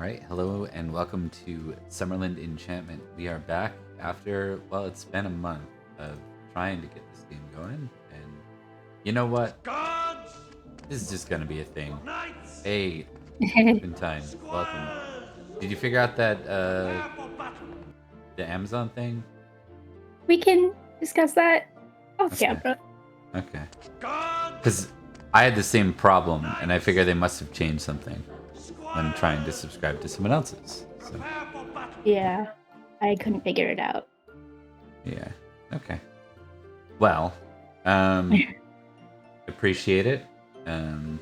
Alright, hello and welcome to Summerland Enchantment. We are back after, well, it's been a month of trying to get this game going, and you know what? Guards, This is just gonna be a thing. knights, Hey, Time, welcome. Did you figure out that, the Amazon thing? We can discuss that off Okay. camera. Okay. guards, Because I had the same problem, and I figure they must have changed something when trying to subscribe to someone else's. So, prepare for battle. Yeah, I couldn't figure it out. yeah. Okay. Well, appreciate it. And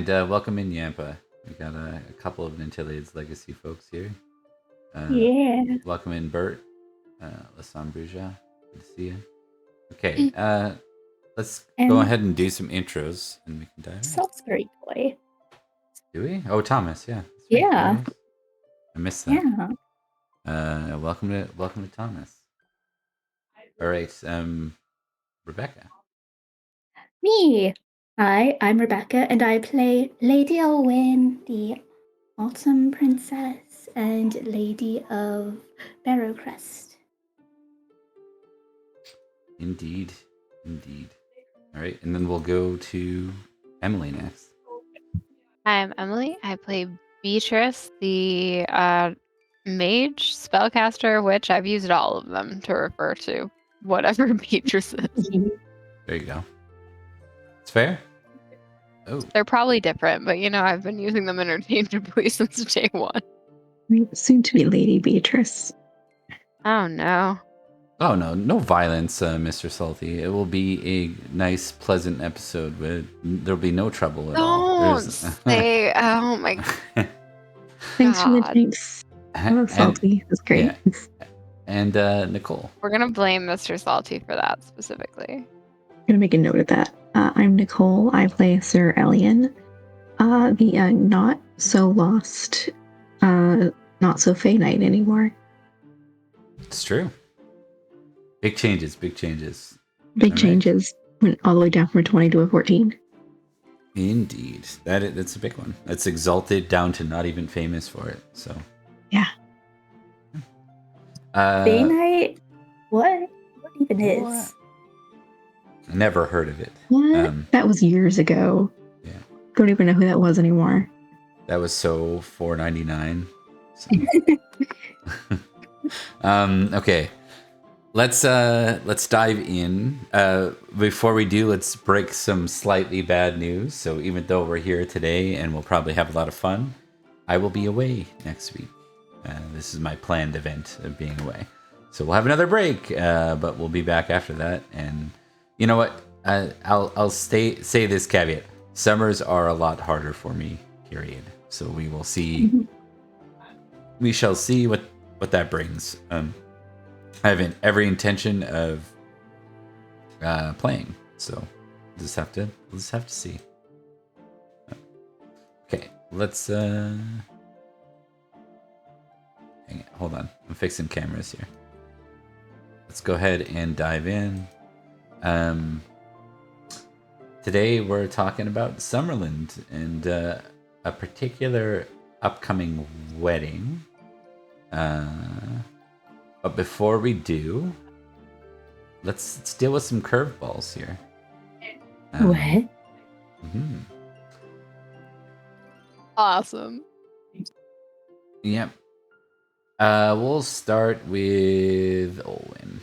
welcome in, Yampa. We got a couple of Nintilliad's legacy folks here. Yeah. Welcome in, Bert. Lassam Bruja. Good to see you. Okay, let's go ahead and do some intros, and we can dive in. Salisbury boy. Do we? Oh, Thomas, yeah. That's right. Yeah. There he is. I missed that. Yeah. Welcome to Thomas. All right, Rebecca. Me. Hi, I'm Rebecca, and I play Lady Elwyn, the Autumn Princess, and Lady of Barrowcrest. Indeed. All right, and then we'll go to Emily next. Hi, I'm Emily. I play Beatrice, the mage, spellcaster, which I've used all of them to refer to whatever Beatrice is. There you go. It's fair. Oh, They're probably different, but I've been using them interchangeably since day one. Soon to be Lady Beatrice. Oh no. oh no violence, Mr. Salty. It will be a nice, pleasant episode where there'll be no trouble at all. Don't say, oh my Thanks for the God. drinks. Oh, salty. That's great. yeah. And Nicole. We're gonna blame Mr. Salty for that specifically. I'm going to make a note of that. I'm Nicole. I play Sir Elian, the not so lost, not so Fey Knight anymore. It's true. Big changes. Big All changes. Went all the way down from a 20 to a 14. Indeed. That's a big one. That's exalted down to not even famous for it. So Yeah. Day Night? What even is? What? Never heard of it. What? That was years ago. Yeah. Don't even know who that was anymore. That was so $4.99. So. Okay. Let's dive in. Before we do, let's break some slightly bad news. So even though we're here today and we'll probably have a lot of fun, I will be away next week. This is my planned event of being away. So we'll have another break, but we'll be back after that. And you know what? I'll say this caveat: summers are a lot harder for me. Period. So we will see. We shall see what that brings. I have every intention of playing, so we'll just have to see. Okay, let's. Hang it, hold on, I'm fixing cameras here. Let's go ahead and dive in. Today we're talking about Summerland and a particular upcoming wedding. But before we do, let's deal with some curveballs here. What? Mm-hmm. Awesome. Yep. We'll start with Olwen.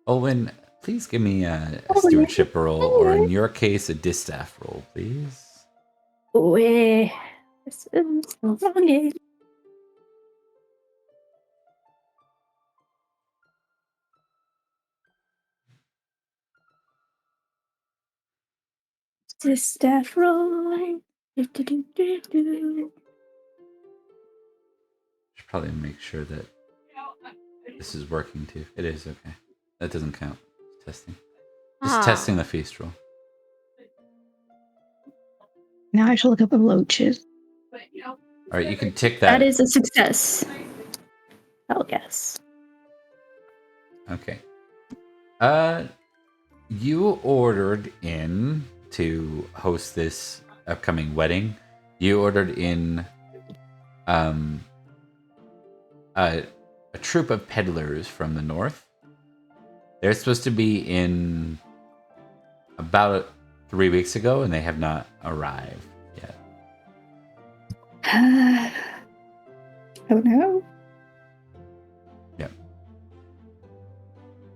Olwen, please give me a stewardship roll, or in your case, a distaff roll, please. Where? This is so funny. Distaff roll. Should probably make sure that this is working too. It is, okay. That doesn't count. Testing. Just testing the feast roll. Now I should look up the loaches. Alright, you can tick that. That is a success. I'll guess. Okay. You ordered in to host this upcoming wedding. You ordered in a troop of peddlers from the north. They're supposed to be in about 3 weeks ago, and they have not arrived yet. Oh no. Yep.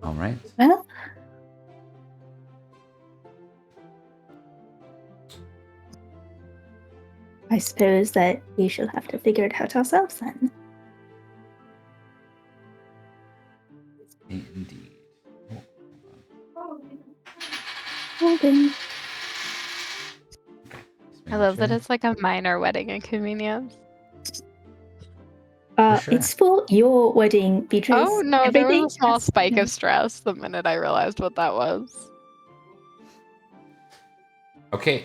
All right. Well, I suppose that we shall have to figure it out ourselves then. Indeed. Well then. I love that it's like a minor wedding inconvenience. sure. It's for your wedding, Beatrice. Oh no, there was Everything a small has to be spike done. of stress the minute I realized what that was. Okay,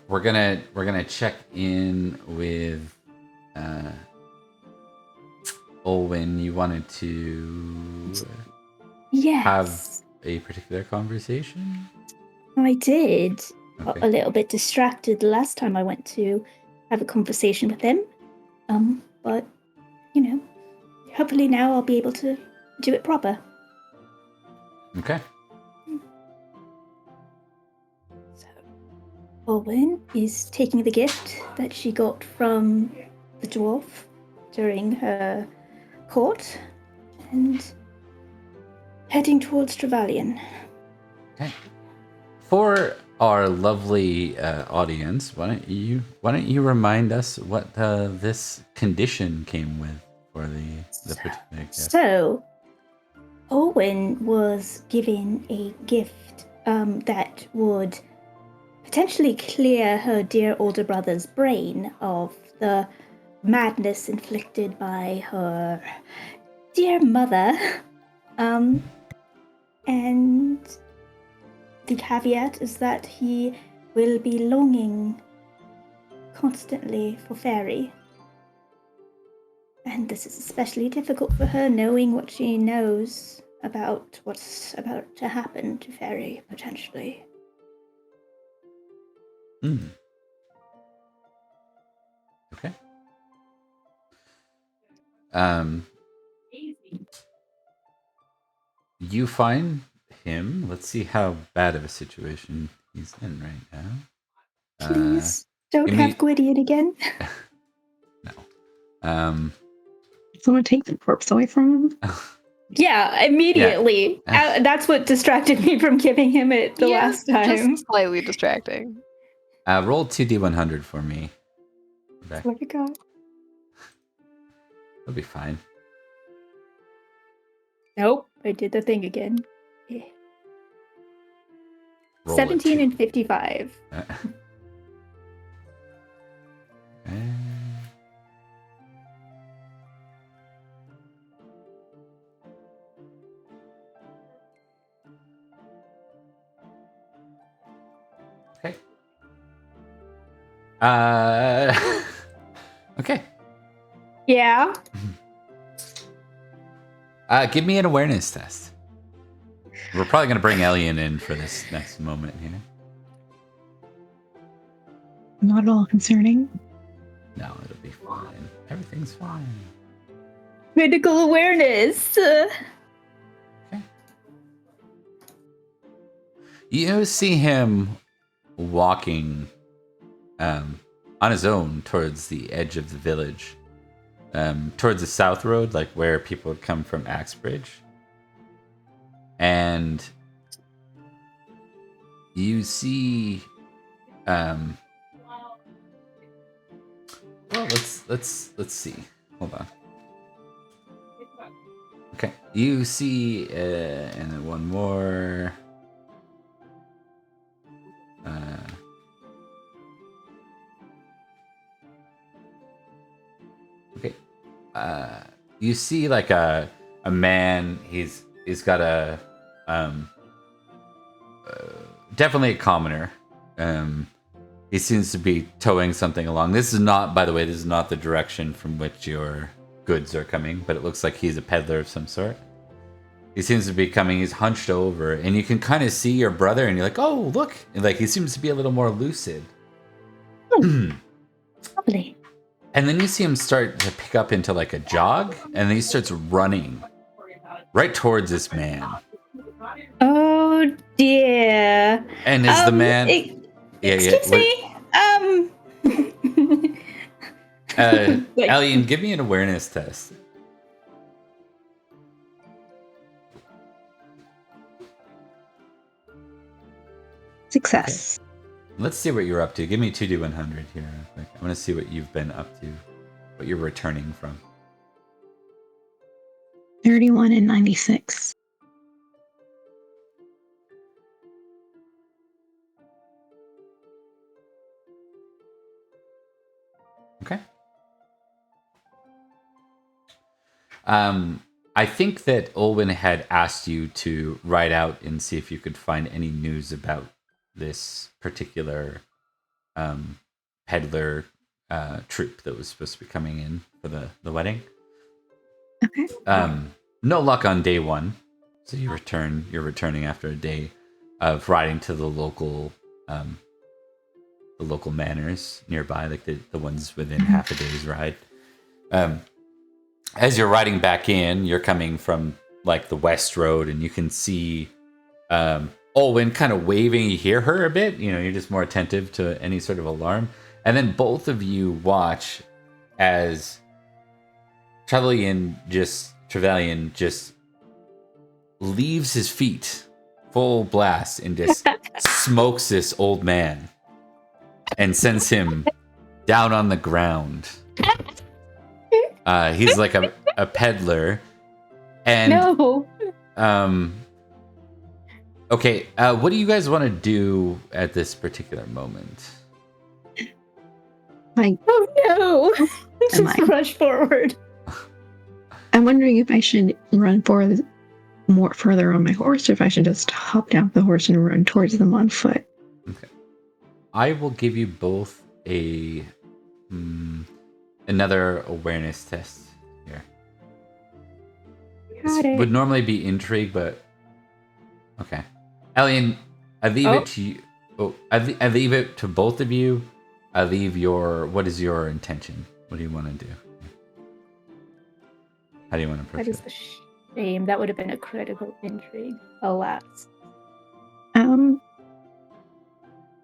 we're gonna check in with Olwen. You wanted to Yes. have a particular conversation? I did. Got Okay. a little bit distracted the last time I went to have a conversation with him. But you know, hopefully now I'll be able to do it proper. Okay. So, Olwen is taking the gift that she got from the dwarf during her court and heading towards Trevelyan. Okay. For our lovely audience, why don't you remind us what this condition came with for the particular gift? So, Olwen was given a gift that would potentially clear her dear older brother's brain of the madness inflicted by her dear mother. And the caveat is that he will be longing constantly for Faerie. And this is especially difficult for her, knowing what she knows about what's about to happen to Faerie, potentially. Okay. You find him. Let's see how bad of a situation he's in right now. Please don't give me- have Gwydion again. No. Someone take the corpse away from him. Yeah, immediately. Yeah. That's what distracted me from giving him it the Yeah, last time. Just slightly distracting. Roll 2d100 for me. Okay. Swear to God. It'll be fine. Nope, I did the thing again. Yeah. Roll 17 a and 55. Okay. Okay. Yeah. Give me an awareness test. We're probably going to bring Elian in for this next moment here. Not at all concerning. No, it'll be fine. Everything's fine. Critical awareness. Okay. You see him walking on his own towards the edge of the village. Towards the south road, like where people would come from Axbridge. And you see well, let's see. Hold on. Okay. You see and then one more okay. You see like a man. He's got a definitely a commoner. He seems to be towing something along. This is not, by the way, this is not the direction from which your goods are coming, but it looks like he's a peddler of some sort. He seems to be coming. He's hunched over, and you can kind of see your brother, and you're like, "Oh, look!" And like he seems to be a little more lucid. Lovely. And then you see him start to pick up into like a jog, and then he starts running right towards this man. Oh dear. And is the man? Excuse me. Like- Alien, give me an awareness test. Success. Okay. Let's see what you're up to. Give me 2d100 here. I want to see what you've been up to, what you're returning from. 31 and 96. Okay. I think that Olwen had asked you to write out and see if you could find any news about this particular peddler troupe that was supposed to be coming in for the wedding. Okay. No luck on day one, so you're returning after a day of riding to the local manors nearby, like the ones within half a day's ride. As you're riding back in, you're coming from like the west road, and you can see Olwen kind of waving. You hear her a bit. You're just more attentive to any sort of alarm. And then both of you watch as Trevelyan just leaves his feet full blast and just smokes this old man and sends him down on the ground. He's like a peddler. And No. Okay, what do you guys want to do at this particular moment? Oh no. Just rush forward. I'm wondering if I should run forward more further on my horse, or if I should just hop down the horse and run towards them on foot. Okay. I will give you both another awareness test here. This would normally be intrigue, but okay. Alien, I leave it to you. Oh, I leave it to both of you. I leave what is your intention? What do you want to do? How do you want to approach That is it? a shame. That would have been a critical intrigue. Alas. I mean,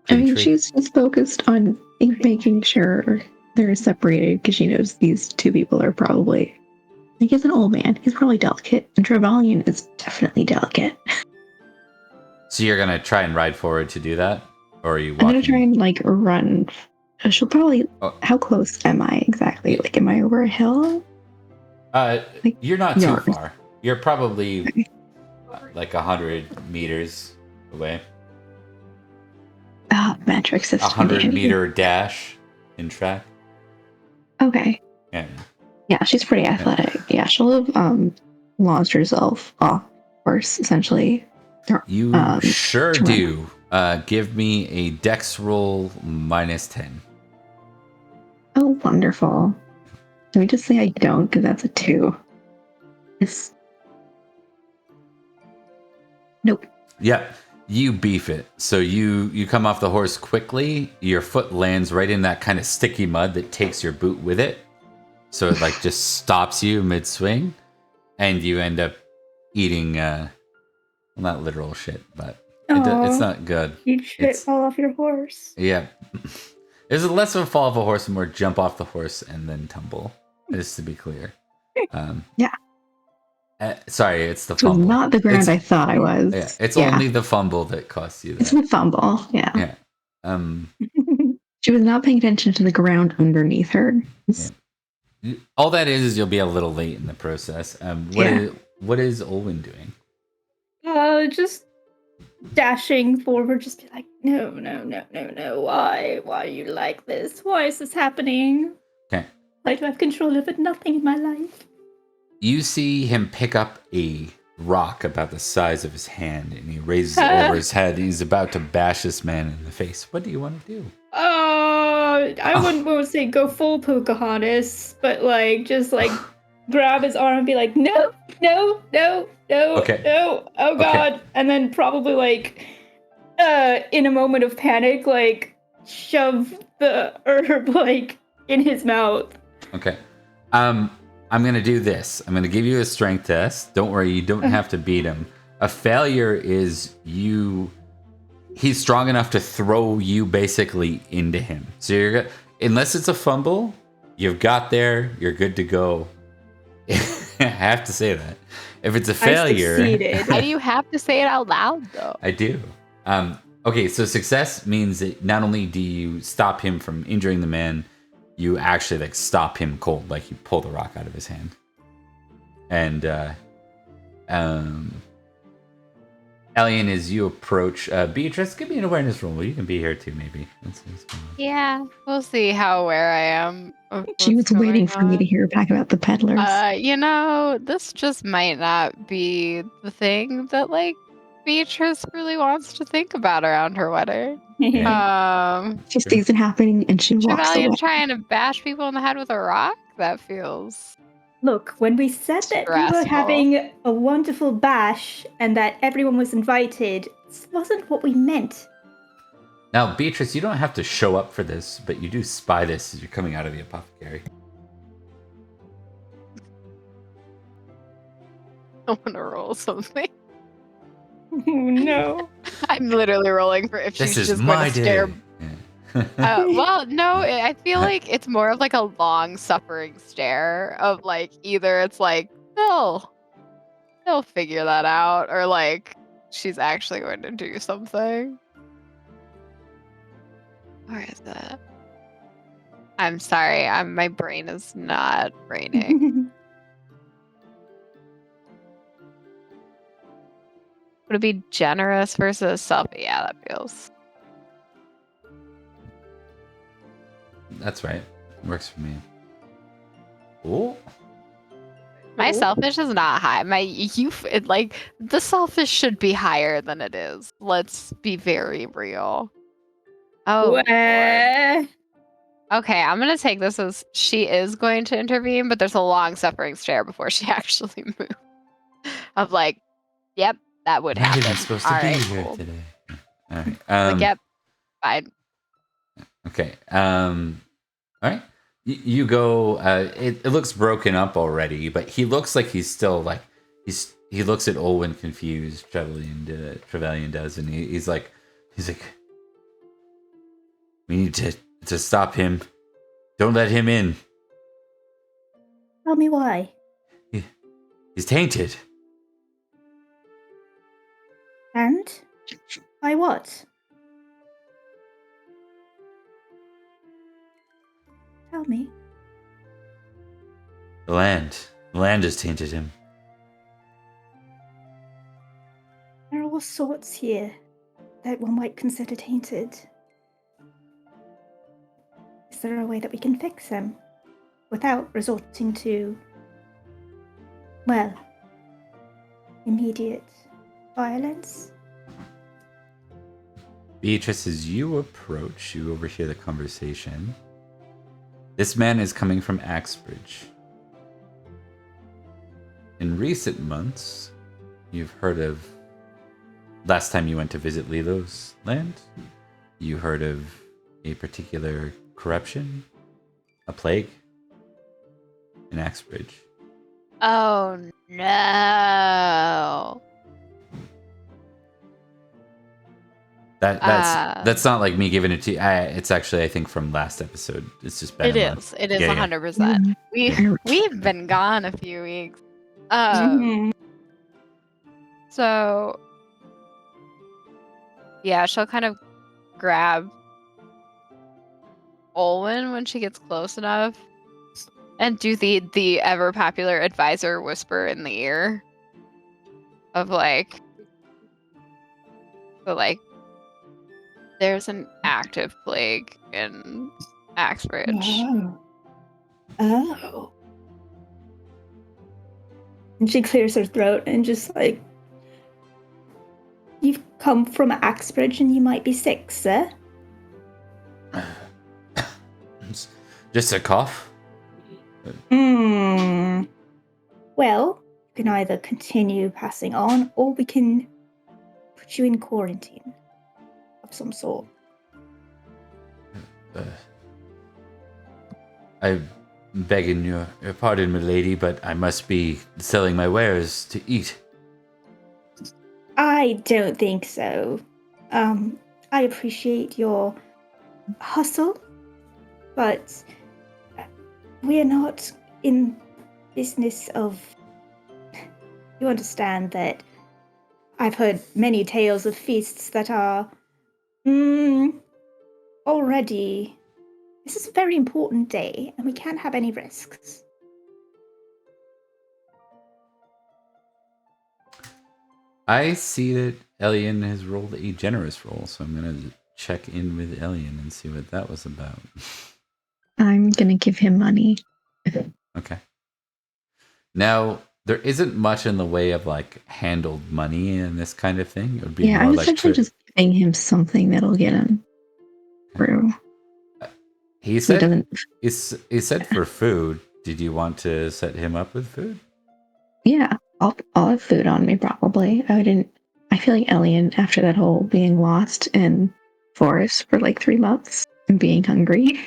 Intrigue? she's just focused on making sure they're separated, because she knows these two people are probably... Like, he's an old man. He's probably delicate. And Trevelyan is definitely delicate. So you're going to try and ride forward to do that? Or are you walking? I'm going to try and, like, run. She'll probably... Oh. How close am I exactly? Like, am I over a hill? You're not too yards. far. You're probably like 100 meters away. Metric system. 100 meter dash in track. Okay. Yeah. Yeah, she's pretty athletic. Yeah, she'll have launched herself off course, essentially. You sure do. Give me a dex roll -10. Oh, wonderful. Let me just say I don't, because that's a 2. Nope. Yep. You beef it. So you come off the horse quickly. Your foot lands right in that kind of sticky mud that takes your boot with it. So it like just stops you mid-swing. And you end up eating, not literal shit, but it's not good. You'd shit fall off your horse. Yeah. There's less of a fall off a horse and more jump off the horse and then tumble, just to be clear. Yeah. Sorry, it's the It was fumble. not the ground I thought I was. Yeah, it's only the fumble that costs you that. It's the fumble, yeah. Yeah. She was not paying attention to the ground underneath her. Yeah. All that is you'll be a little late in the process. What is Olwen doing? Just dashing forward, just be like, no, why are you like this? Why is this happening? Okay. Why do I have control over nothing in my life? You see him pick up a rock about the size of his hand, and he raises it over his head. He's about to bash this man in the face. What do you want to do? I wouldn't want to say go full Pocahontas, but like just like grab his arm and be like, no, Okay. no, oh god, and then probably like, in a moment of panic, like shove the herb like in his mouth Okay. I'm gonna do this. I'm gonna give you a strength test. Don't worry, you don't have to beat him. A failure is he's strong enough to throw you basically into him. So you're good. Unless it's a fumble, you've got there, you're good to go. I have to say that. If it's a failure, I succeeded. Why do you have to say it out loud, though? I do. Okay, so success means that not only do you stop him from injuring the man, you actually like stop him cold, like you pull the rock out of his hand. And Elian, as you approach Beatrice, give me an awareness roll. You can be here too, maybe. That's Yeah, we'll see how aware I am. Of She was what's going waiting for me to on. hear back about the peddlers. This just might not be the thing that like Beatrice really wants to think about around her wedding. She sees it happening and she walks away. Trevelyan trying to bash people in the head with a rock? That feels Look, when we said that we were stressful. having a wonderful bash and that everyone was invited, this wasn't what we meant. Now, Beatrice, you don't have to show up for this, but you do spy this as you're coming out of the apothecary. I want to roll something. Oh no. I'm literally rolling for if This she's is just my going to day. stare. Yeah. Well, no, I feel like it's more of like a long suffering stare of like either it's like they'll figure that out or like she's actually going to do something. Where is it? I'm sorry, my brain is not braining. Would it be generous versus selfish? Yeah, that feels. That's right. Works for me. Oh. My selfish is not high. Like the selfish should be higher than it is. Let's be very real. Oh, Lord. Okay, I'm gonna take this as she is going to intervene, but there's a long suffering stare before she actually moves. Of like, yep, that would Not happen. even supposed to All be right, here cool. today. All right. Like, yep, fine. Okay. All right. You go. It looks broken up already, but he looks like he's still like he looks at Olwen confused. Trevelyan does, and he's like, we need to stop him. Don't let him in. Tell me why. He's tainted. And? By what? Tell me. The land has tainted him. There are all sorts here that one might consider tainted. Is there a way that we can fix them without resorting to, well, immediate violence? Beatrice, as you approach, you overhear the conversation. This man is coming from Axbridge. In recent months, you've heard of... Last time you went to visit Lilo's land, you heard of a particular corruption, a plague, in Axbridge. Oh no. That's not like me giving it to you. It's actually, I think, from last episode. It's just been a month. It is Yeah, 100%. We've been gone a few weeks. So yeah, she'll kind of grab Olwen when she gets close enough and do the ever popular advisor whisper in the ear of like, there's an active plague in Axbridge. Oh. And she clears her throat and just like, you've come from Axbridge and you might be sick, sir? Just a cough. Well, you can either continue passing on or we can put you in quarantine of some sort. begging your pardon, milady, but I must be selling my wares to eat. I don't think so. I appreciate your hustle, but we're not in business of... You understand that I've heard many tales of feasts that are already... This is a very important day, and we can't have any risks. I see that Elian has rolled a generous roll, so I'm going to check in with Elian and see what that was about. I'm gonna give him money. Okay. Now, there isn't much in the way of like handled money and this kind of thing. It would be Yeah, more I'm like essentially just giving him something that'll get him through. he So he said. doesn't. He said for food. Did you want to set him up with food? Yeah, I'll have food on me probably. I feel like Elian, after that whole being lost in forest for like 3 months and being hungry,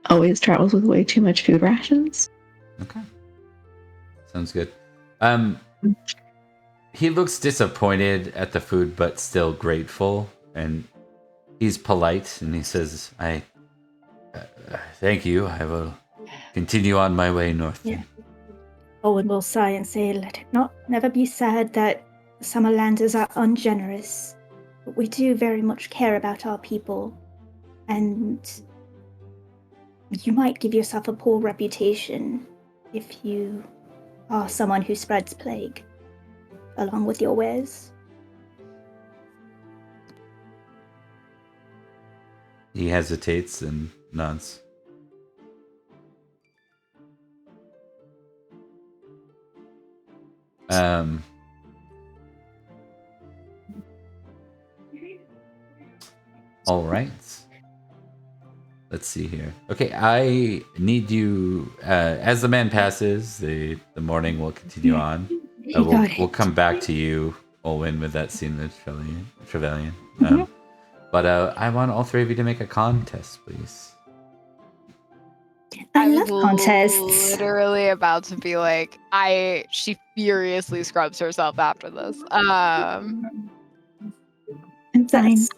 always travels with way too much food rations. Okay. Sounds good. He looks disappointed at the food, but still grateful, and he's polite, and he says, "I thank you. I will continue on my way north." Yeah. Owen will sigh and say, "Let it never be said that Summerlanders are ungenerous, but we do very much care about our people, and you might give yourself a poor reputation if you are someone who spreads plague along with your wares." He hesitates and nods. All right. Let's see here. Okay, I need you. As the man passes, the morning will continue on. We'll come back to you, Olwen, with that scene with Trevelyan. But I want all three of you to make a contest, please. I was love contests. Literally about to be like, she furiously scrubs herself after this. I'm fine. That's-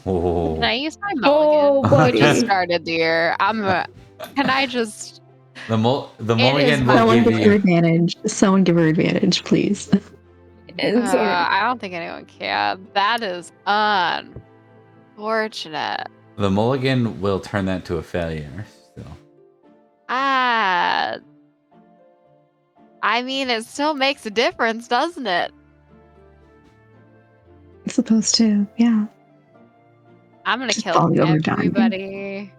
Oh, Can I use my mulligan? Oh, buddy. Just started the year. Can I just? the is mulligan my- will Someone give give her you. advantage. Someone give her advantage, please. I don't think anyone can. That is unfortunate. The mulligan will turn that to a failure. Still. I mean, it still makes a difference, doesn't it? It's supposed to, yeah. I'm gonna Just kill falling over dying. everybody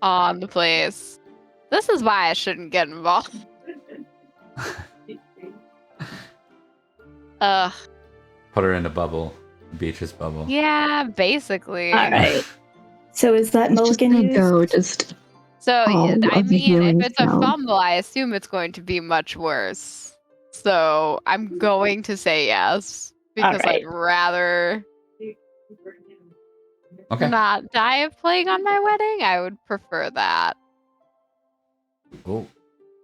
on the place. This is why I shouldn't get involved. Ugh. Put her in a bubble, Beatrice bubble. Yeah, basically. All right. So is that It's just mulligan gonna used? go just So all I of the mean, healing if it's a spells. fumble, I assume it's going to be much worse. So I'm going to say yes because Alright. I'd rather Okay. not die of plague on my wedding. I would prefer that. Cool.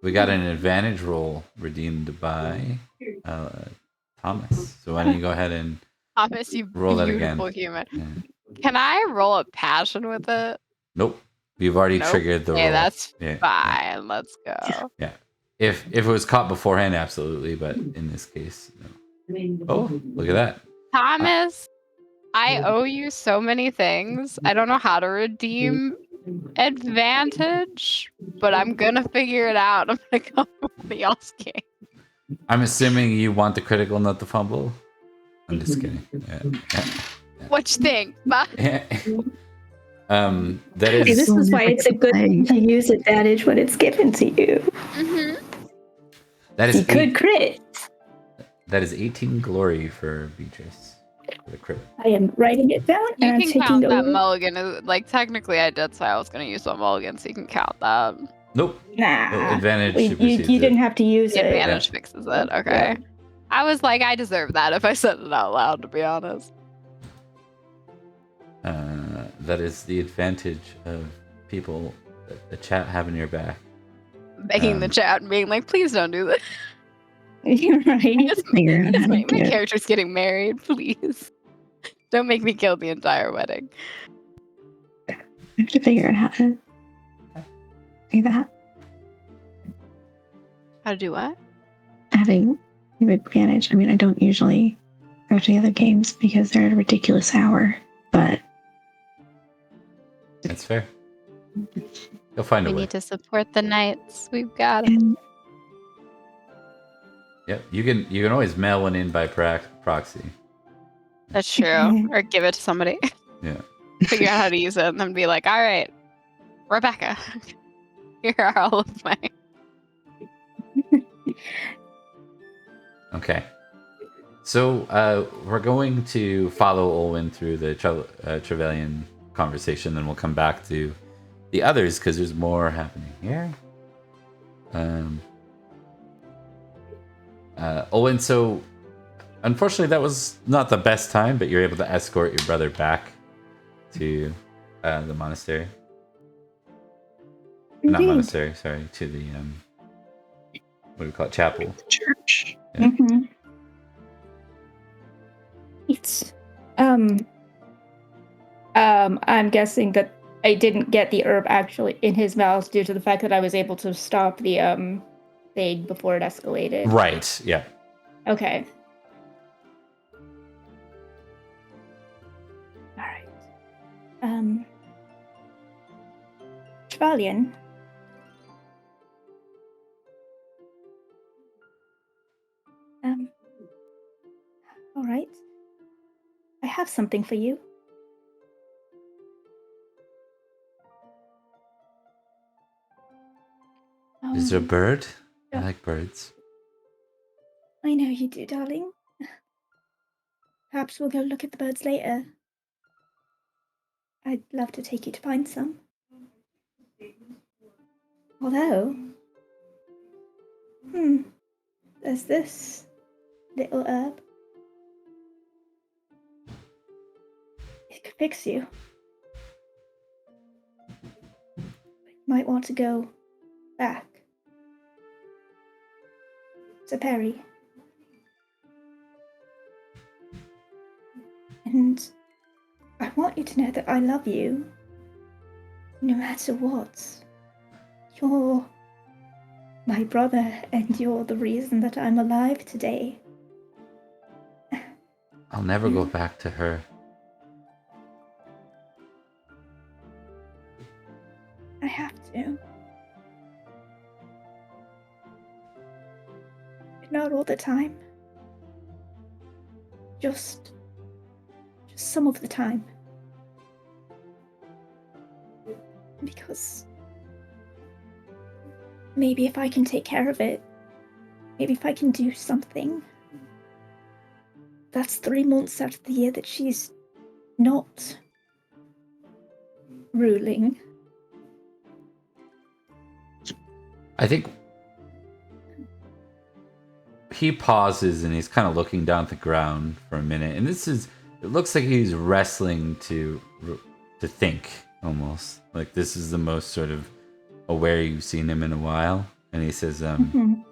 We got an advantage roll redeemed by Thomas. So why don't you go ahead and Thomas, you roll that beautiful again? human. Yeah. Can I roll a passion with it? Nope. You've already Nope. triggered the Okay, roll. that's Yeah, fine. Let's go. Yeah. If it was caught beforehand, absolutely. But in this case, no. Oh, look at that. Thomas, I owe you so many things. I don't know how to redeem advantage, but I'm gonna figure it out. I'm gonna go with the y'all's game. I'm assuming you want the critical, not the fumble. I'm just kidding. Yeah. What you think? Bye. That Hey, is this is why it's a good thing to use advantage when it's given to you. that is You could crit. that is 18 glory for Beatrice for the crit. I am writing it down You and I'm can taking count that over. mulligan. Like technically, I did say I was gonna use a mulligan, so you can count that. Nope. Nah. Advantage You supersedes didn't it. have to use The it. advantage fixes it. Okay. I was like, I deserve that if I said it out loud, to be honest. That is the advantage of people, the chat having your back. Begging the chat and being like, please don't do this. You're right. Figure out how to My do it. character's getting married, please. Don't make me kill the entire wedding. I have to figure out how to do that. How to do what? Having an advantage. I mean, I don't usually go to the other games because they're at a ridiculous hour, but That's fair. You'll find a We way. need to support the knights. We've got it. and Yep, you can always mail one in by proxy. That's true. Or give it to somebody. Yeah. Figure out how to use it and then be like, all right, Rebecca, here are all of my. Okay. So we're going to follow Olwen through the Trevelyan conversation, then we'll come back to the others because there's more happening here. Olwen, so unfortunately that was not the best time, but you're able to escort your brother back to the monastery. Not Indeed. monastery, sorry, to the what do we call it? Chapel. church. Yeah. Mhm. It's I'm guessing that I didn't get the herb actually in his mouth due to the fact that I was able to stop the thing before it escalated. Right, yeah. Okay. All right. Trevelyan. All right. I have something for you. Is there a bird? I yeah. like birds. I know you do, darling. Perhaps we'll go look at the birds later. I'd love to take you to find some. Although, there's this little herb. It could fix you. Might want to go back to Faerie. And I want you to know that I love you. No matter what. You're my brother, and you're the reason that I'm alive today. I'll never go back to her. I have to. But not all the time. Just some of the time. Because maybe if I can take care of it, maybe if I can do something, that's 3 months out of the year that she's not ruling. I think he pauses and he's kind of looking down at the ground for a minute, and it looks like he's wrestling to think, almost like this is the most sort of aware you've seen him in a while. And he says, am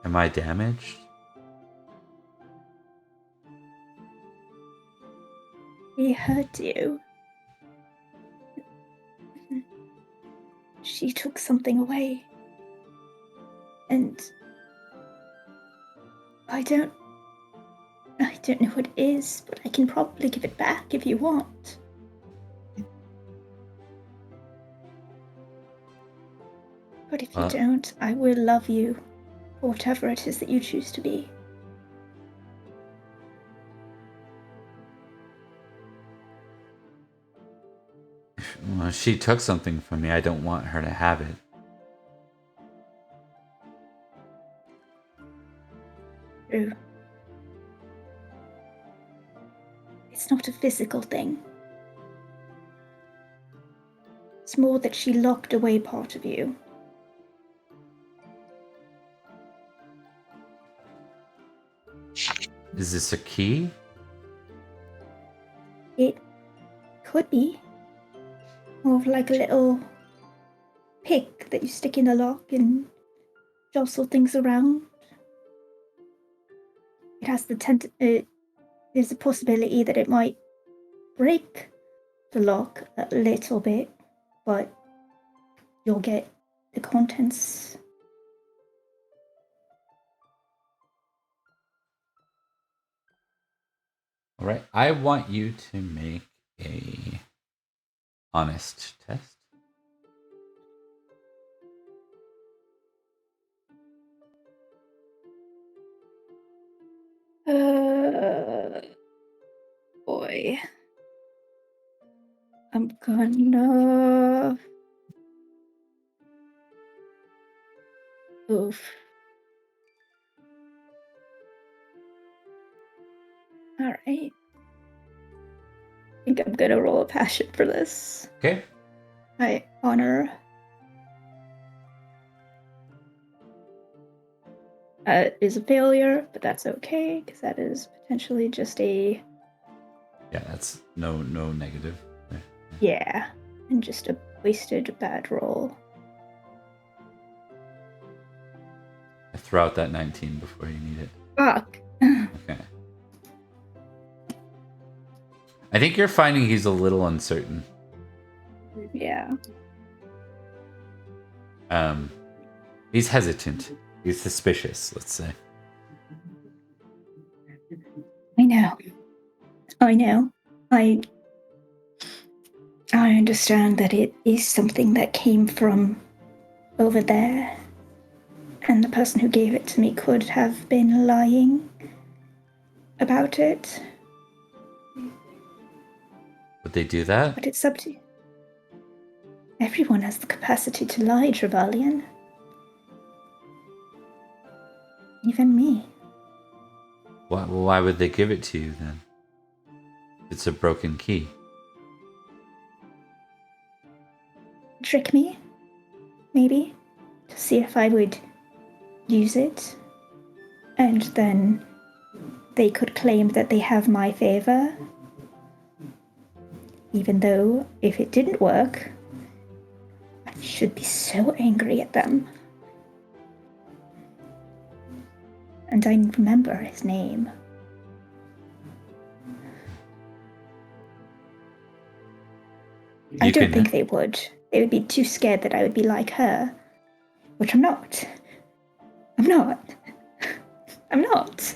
I damaged? He hurt you. She took something away. And I don't know what it is, but I can probably give it back if you want. But if you don't, I will love you for whatever it is that you choose to be. Well, she took something from me. I don't want her to have it. True. It's not a physical thing. It's more that she locked away part of you. Is this a key? It could be. More of like a little pick that you stick in the lock and jostle things around. It has there's a possibility that it might break the lock a little bit, but you'll get the contents. All right. I want you to make a honest test. Boy. I'm gonna... Oof. Alright. I think I'm gonna roll a passion for this. Okay. My honor. Is a failure, but that's okay, because that is potentially just a... Yeah, that's no negative. Yeah, and just a wasted bad roll. I throw out that 19 before you need it. Fuck. Okay. I think you're finding he's a little uncertain. Yeah. He's hesitant. He's suspicious, let's say. I know. I understand that it is something that came from over there, and the person who gave it to me could have been lying about it. Would they do that? But it's up to you. Everyone has the capacity to lie, Trevelyan. Even me. Why would they give it to you then? It's a broken key. Trick me, maybe, to see if I would use it, and then they could claim that they have my favor, even though if it didn't work, I should be so angry at them. And I remember his name. I don't think they would. They would be too scared that I would be like her. Which I'm not. I'm not. I'm not.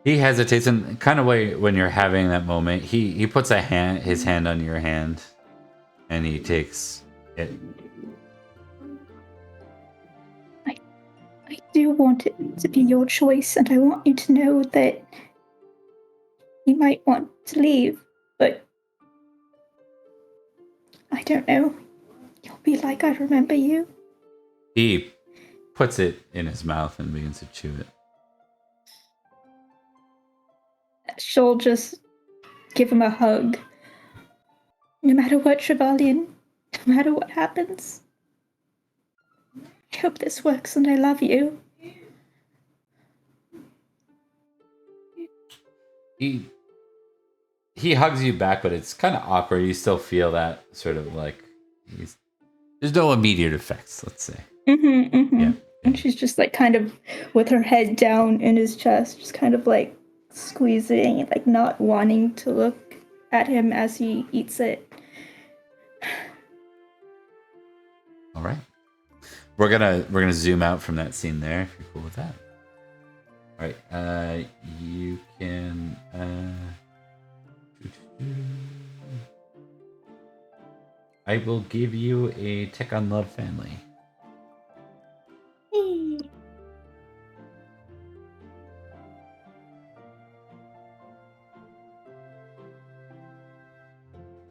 He hesitates, and kind of way when you're having that moment, he puts his hand on your hand, and he takes it. I do want it to be your choice, and I want you to know that you might want to leave, but I don't know. You'll be like, I remember you. He puts it in his mouth and begins to chew it. She'll just give him a hug. No matter what, Trevelyan, no matter what happens, I hope this works and I love you. He hugs you back, but it's kind of awkward. You still feel that sort of like there's no immediate effects, let's say. Yeah. And she's just like kind of with her head down in his chest, just kind of like squeezing, like not wanting to look at him as he eats it. All right. We're gonna zoom out from that scene there if you're cool with that. All right. You can. I will give you a tick on love family.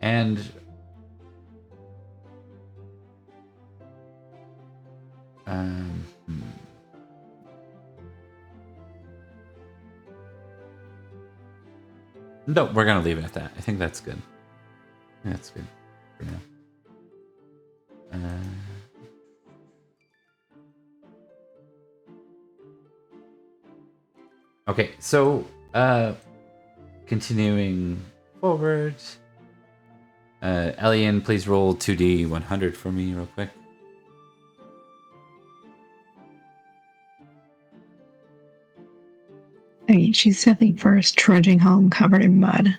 And no, we're gonna leave it at that. I think that's good. That's good for now. Okay, so continuing forward. Elian, please roll 2d100 for me real quick. I mean, she's stepping first, trudging home covered in mud.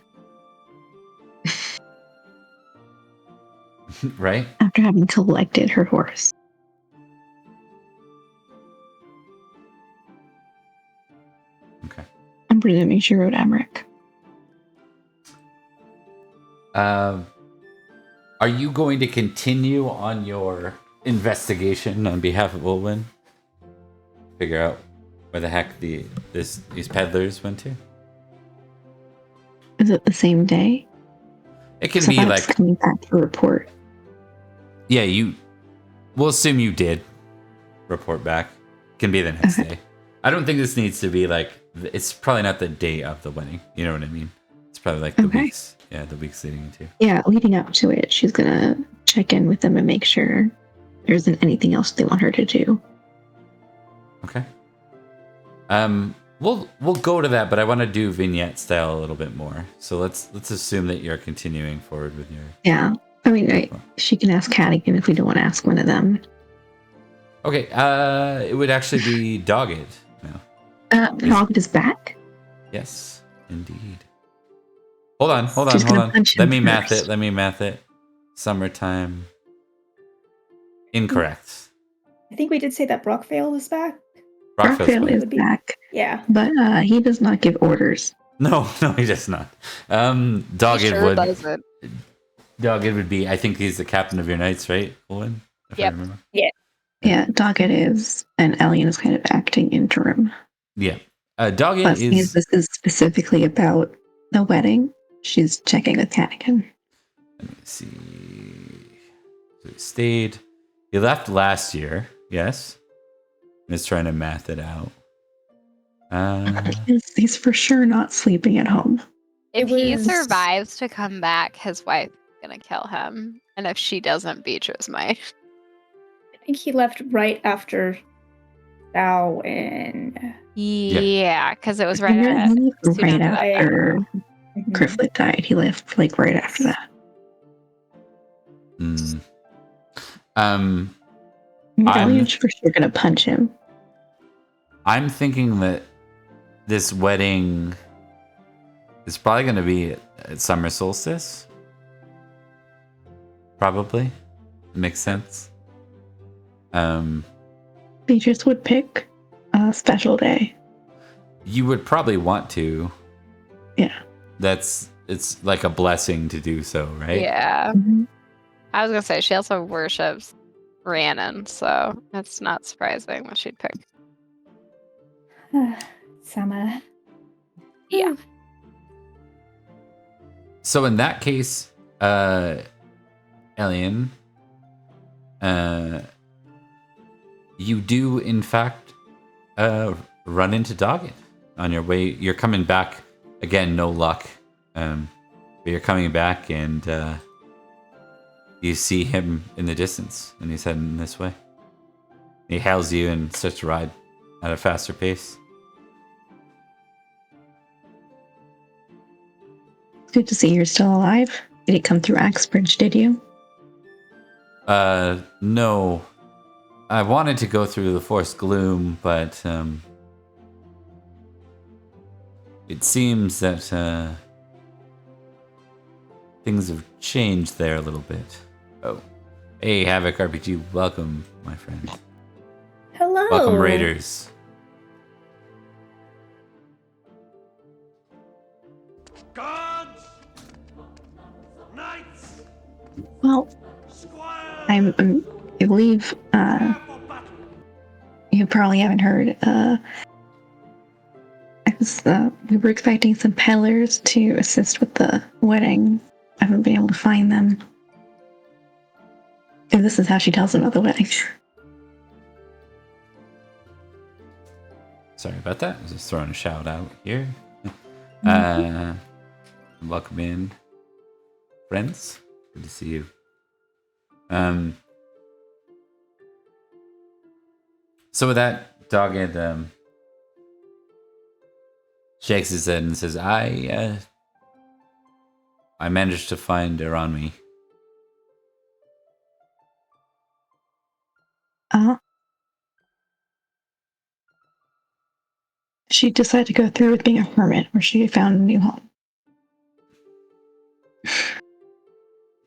Right? After having collected her horse. Okay. I'm presuming she rode Emmerich. Are you going to continue on your investigation on behalf of Olwen? Figure out where the heck these peddlers went to? Is it the same day? It can So be that's like, coming back to report. yeah, we'll assume you did report back. Can be the next day. I don't think this needs to be like, it's probably not the day of the wedding. You know what I mean? It's probably like the weeks. Yeah, the weeks leading into. Yeah, leading up to it, she's gonna check in with them and make sure there isn't anything else they want her to do. Okay. We'll go to that, but I want to do vignette style a little bit more. So let's assume that you're continuing forward with your. Yeah, I mean, she can ask Cadigan if we don't want to ask one of them. Okay. It would actually be Dogged now. Dogged is back. Yes, indeed. Hold on. Let me math it. Summertime. Incorrect. I think we did say that Brockvale was back. Brockvale is back. Yeah. But he does not give orders. No, he does not. Dogged He sure would. doesn't. Dogged would be. I think he's the captain of your knights, right, Owen? If I remember. Yeah. Yeah, Dogged is, and Elian is kind of acting interim. Yeah. Dogged Plus, is. This is specifically about the wedding. She's checking with Cadigan. Let me see. So he stayed. He left last year. Yes. I'm just trying to math it out. He's for sure not sleeping at home. If he survives to come back, his wife's gonna kill him. And if she doesn't, Beatrice might. I think he left right after Samhain. Yeah, because it was right He at left right after Grifflet died. He left like right after that. Elian's for sure gonna punch him. I'm thinking that this wedding is probably going to be at summer solstice. Probably. Makes sense. Beatrice would pick a special day. You would probably want to. Yeah. It's like a blessing to do so, right? Yeah. Mm-hmm. I was gonna say she also worships Rhiannon, so it's not surprising what she'd pick. Summer. Yeah. So in that case, Elian, you do in fact run into Dogged on your way. You're coming back again, no luck. But you're coming back and you see him in the distance, and he's heading this way. He hails you and starts to ride at a faster pace. It's good to see you're still alive. Did he come through Axbridge, did you? No. I wanted to go through the Forest Gloom, but it seems that things have changed there a little bit. Oh. Hey, Havoc RPG, welcome, my friend. Hello. Welcome, Raiders. Guards! Knights! Well, I believe you probably haven't heard. We were expecting some peddlers to assist with the wedding. I haven't been able to find them. And this is how she tells them about the wedding. Sorry about that. I was just throwing a shout out here. Welcome in, friends. Good to see you. So with that, Dogged shakes his head and says, I managed to find Aranmi. She decided to go through with being a hermit, or she found a new home.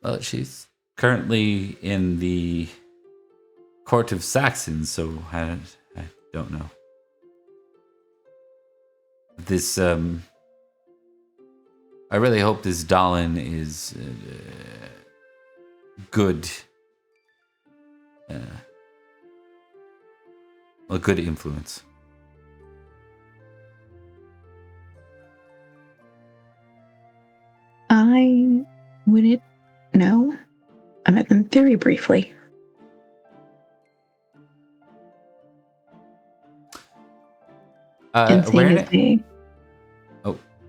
Well, she's currently in the court of Saxons, so I don't know. This, I really hope this Dalin is good. A good influence. I wouldn't know. I met them very briefly. And seeing as Awareness.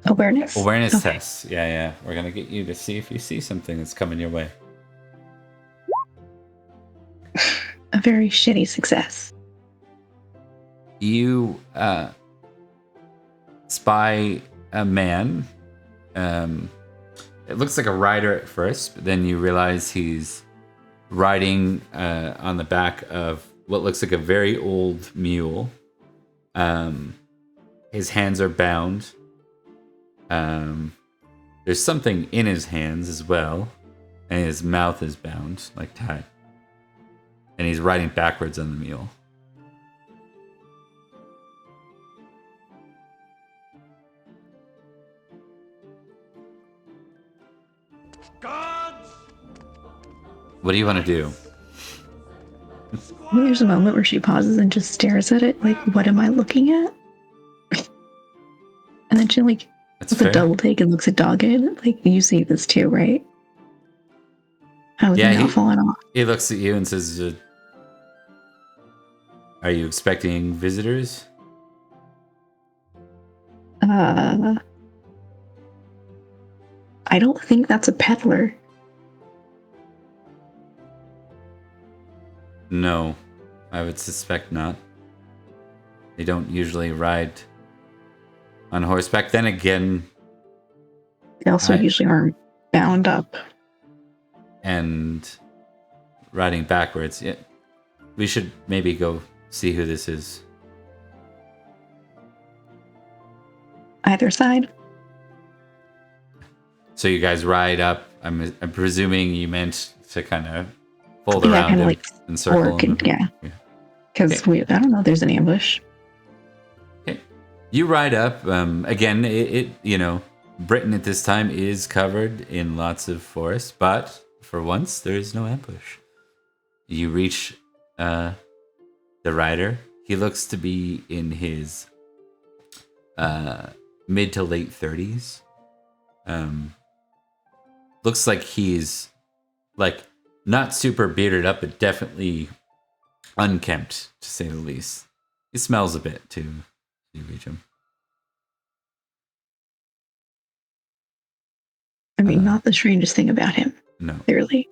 Awareness. Awareness Okay. tests. Yeah. We're gonna get you to see if you see something that's coming your way. A very shitty success. You spy a man. It looks like a rider at first, but then you realize he's riding on the back of what looks like a very old mule. His hands are bound. There's something in his hands as well, and his mouth is bound, like tied. And he's riding backwards on the mule. Gods! What do you want to do? There's a moment where she pauses and just stares at it, like, what am I looking at? And then she, like, does a double take and looks at Dogged. Like, you see this too, right? How is it not falling off? He looks at you and says, are you expecting visitors? I don't think that's a peddler. No, I would suspect not. They don't usually ride on horseback. Then again, They also usually aren't bound up. And riding backwards. Yeah, we should maybe go see who this is. Either side. So you guys ride up. I'm presuming you meant to kind of fold around kind of him like and circle him. Yeah. Because I don't know, there's an ambush. Okay. You ride up. Again, it Britain at this time is covered in lots of forest, but for once there is no ambush. You reach the rider. He looks to be in his mid to late 30s. Looks like he's like not super bearded up, but definitely unkempt, to say the least. He smells a bit too. You reach him. I mean, not the strangest thing about him. No. Clearly.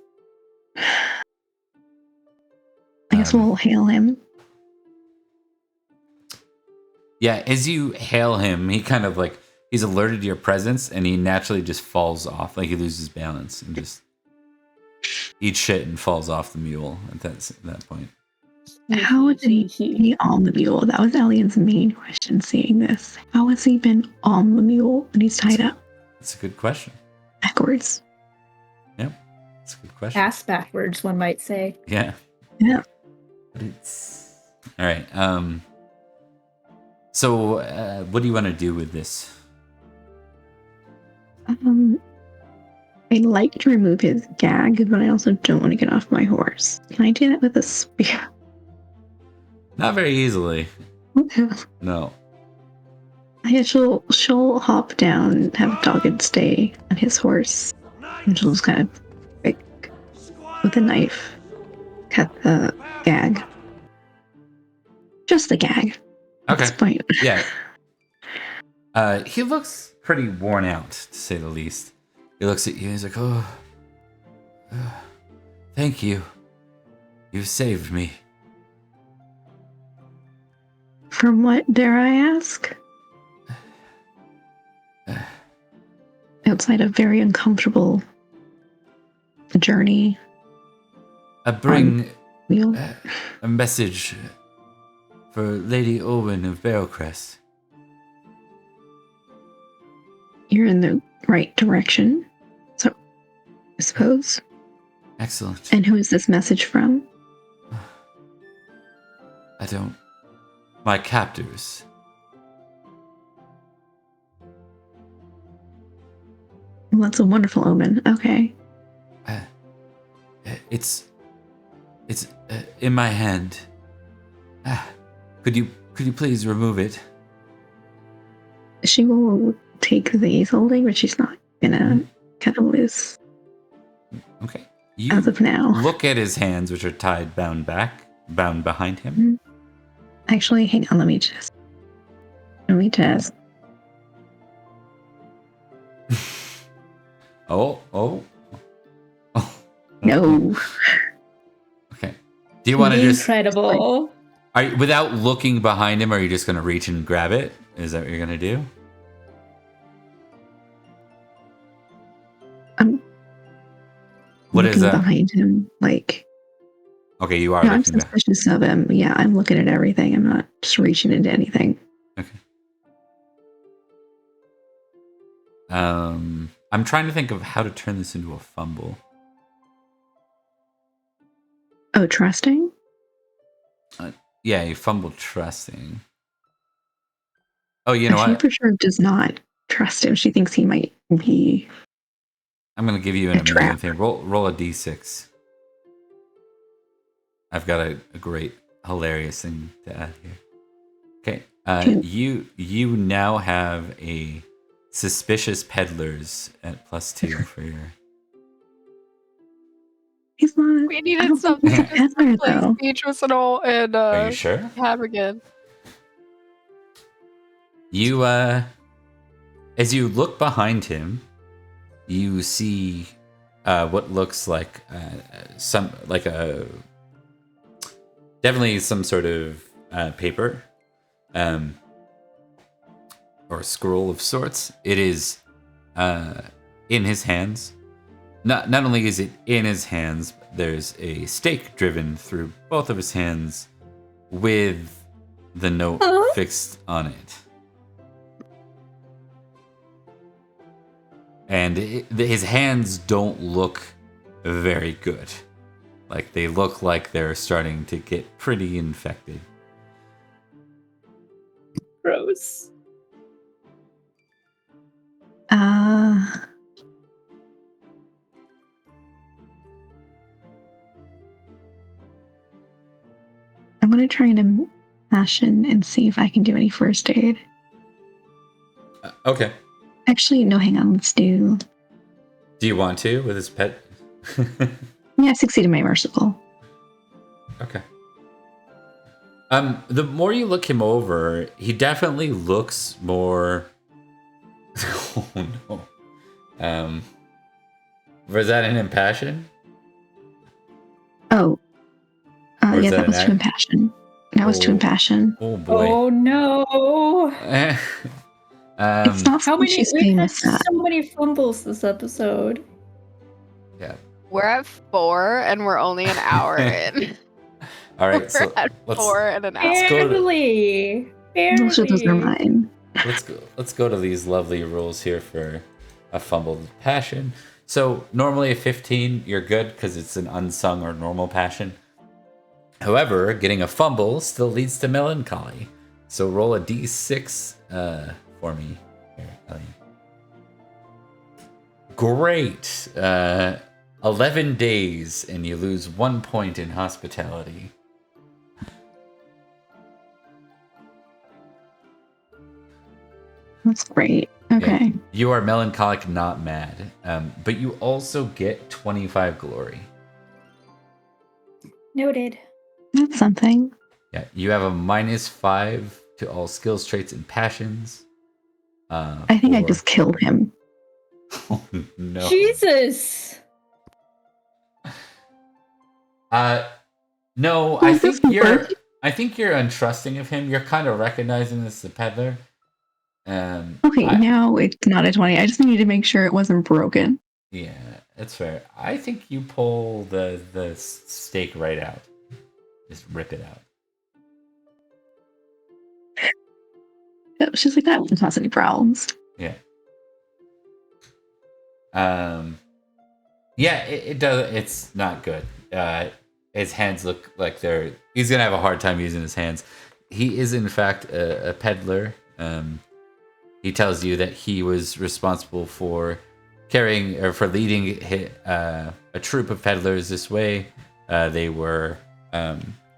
I guess we'll hail him. Yeah, as you hail him, he kind of like, he's alerted to your presence and he naturally just falls off. Like he loses balance and just eats shit and falls off the mule at that point. How is he on the mule? That was Alien's main question seeing this. How has he been on the mule when he's tied up? That's a good question. Backwards. Yep. That's a good question. Ass backwards, one might say. Yeah. Yeah. But it's all right. So what do you want to do with this? I'd like to remove his gag, but I also don't want to get off my horse. Can I do that with a spear? Not very easily. No. I guess she'll hop down, have Dogged stay on his horse, and she'll just kind of, like, with a knife, cut the gag. Just the gag. At this point. Yeah. He looks pretty worn out, to say the least. He looks at you and he's like, oh, thank you. You've saved me. From what, dare I ask? Outside a very uncomfortable journey. I bring Wheel. a message for Lady Owen of Barrowcrest. You're in the right direction, so I suppose. Excellent. And who is this message from? I don't... My captors. Well, that's a wonderful omen. Okay. It's in my hand. Could you please remove it? She will take the he's holding, but she's not gonna cut him loose. Okay. You as of now. look at his hands, which are tied, bound behind him. Actually, hang on. Let me test. Oh. No. Okay. Do you want to just... Incredible. Without looking behind him, are you just going to reach and grab it? Is that what you're going to do? I'm What looking is that? behind him. Like, Okay, you are no, I'm looking back. suspicious of him. Yeah, I'm looking at everything. I'm not just reaching into anything. Okay. I'm trying to think of how to turn this into a fumble. Oh, trusting? Yeah, you fumbled trusting. Oh, you know She what? for sure does not trust him. She thinks he might be. I'm going to give you an A amazing trap. thing. Roll a d6. I've got a great, hilarious thing to add here. Okay. You now have a suspicious peddlers at +2 for your... He's not. We I needed don't think something he's a to peddler, replace though. Beatrice and Are you sure? Habergan. You, as you look behind him, you see what looks like definitely some sort of paper, or a scroll of sorts. It is in his hands. Not only is it in his hands, there's a stake driven through both of his hands with the note fixed on it. And his hands don't look very good. Like, they look like they're starting to get pretty infected. Gross. I'm going to try and passion and see if I can do any first aid. Okay. Actually, no, hang on. Let's do. Do you want to with his pet? Yeah, I succeeded my merciful. Okay. The more you look him over, he definitely looks more... Oh, no. Was that an impassion? Oh. Or is Yeah, that that was an to impassion. That was to impassion. Oh, boy. Oh no. It's not How many? she's We've saying had with that. so many fumbles this episode. Yeah. We're at 4 and we're only an hour in. All right, We're so at let's 4 and an hour. go to- Barely. Most of those are mine. let's go to these lovely rules here for a fumbled passion. So normally a 15, you're good because it's an unsung or normal passion. However, getting a fumble still leads to melancholy. So roll a d6 for me here, Ellie. Great. 11 days and you lose 1 point in hospitality. That's great. Okay. Yeah, you are melancholic, not mad. But you also get 25 glory. Noted. That's something. Yeah, you have a -5 to all skills, traits, and passions. I think I just killed him. Oh, no. Jesus. No, Well, I this think will you're... work. I think you're untrusting of him. You're kind of recognizing this as a peddler. Okay, now it's not a 20. I just needed to make sure it wasn't broken. Yeah, that's fair. I think you pull the stake right out. Just rip it out. She's like, that won't cause any problems. Yeah. Yeah, it does. It's not good. His hands look like he's gonna have a hard time using his hands. He is in fact a peddler. He tells you that he was responsible for carrying or for leading a troop of peddlers this way. They were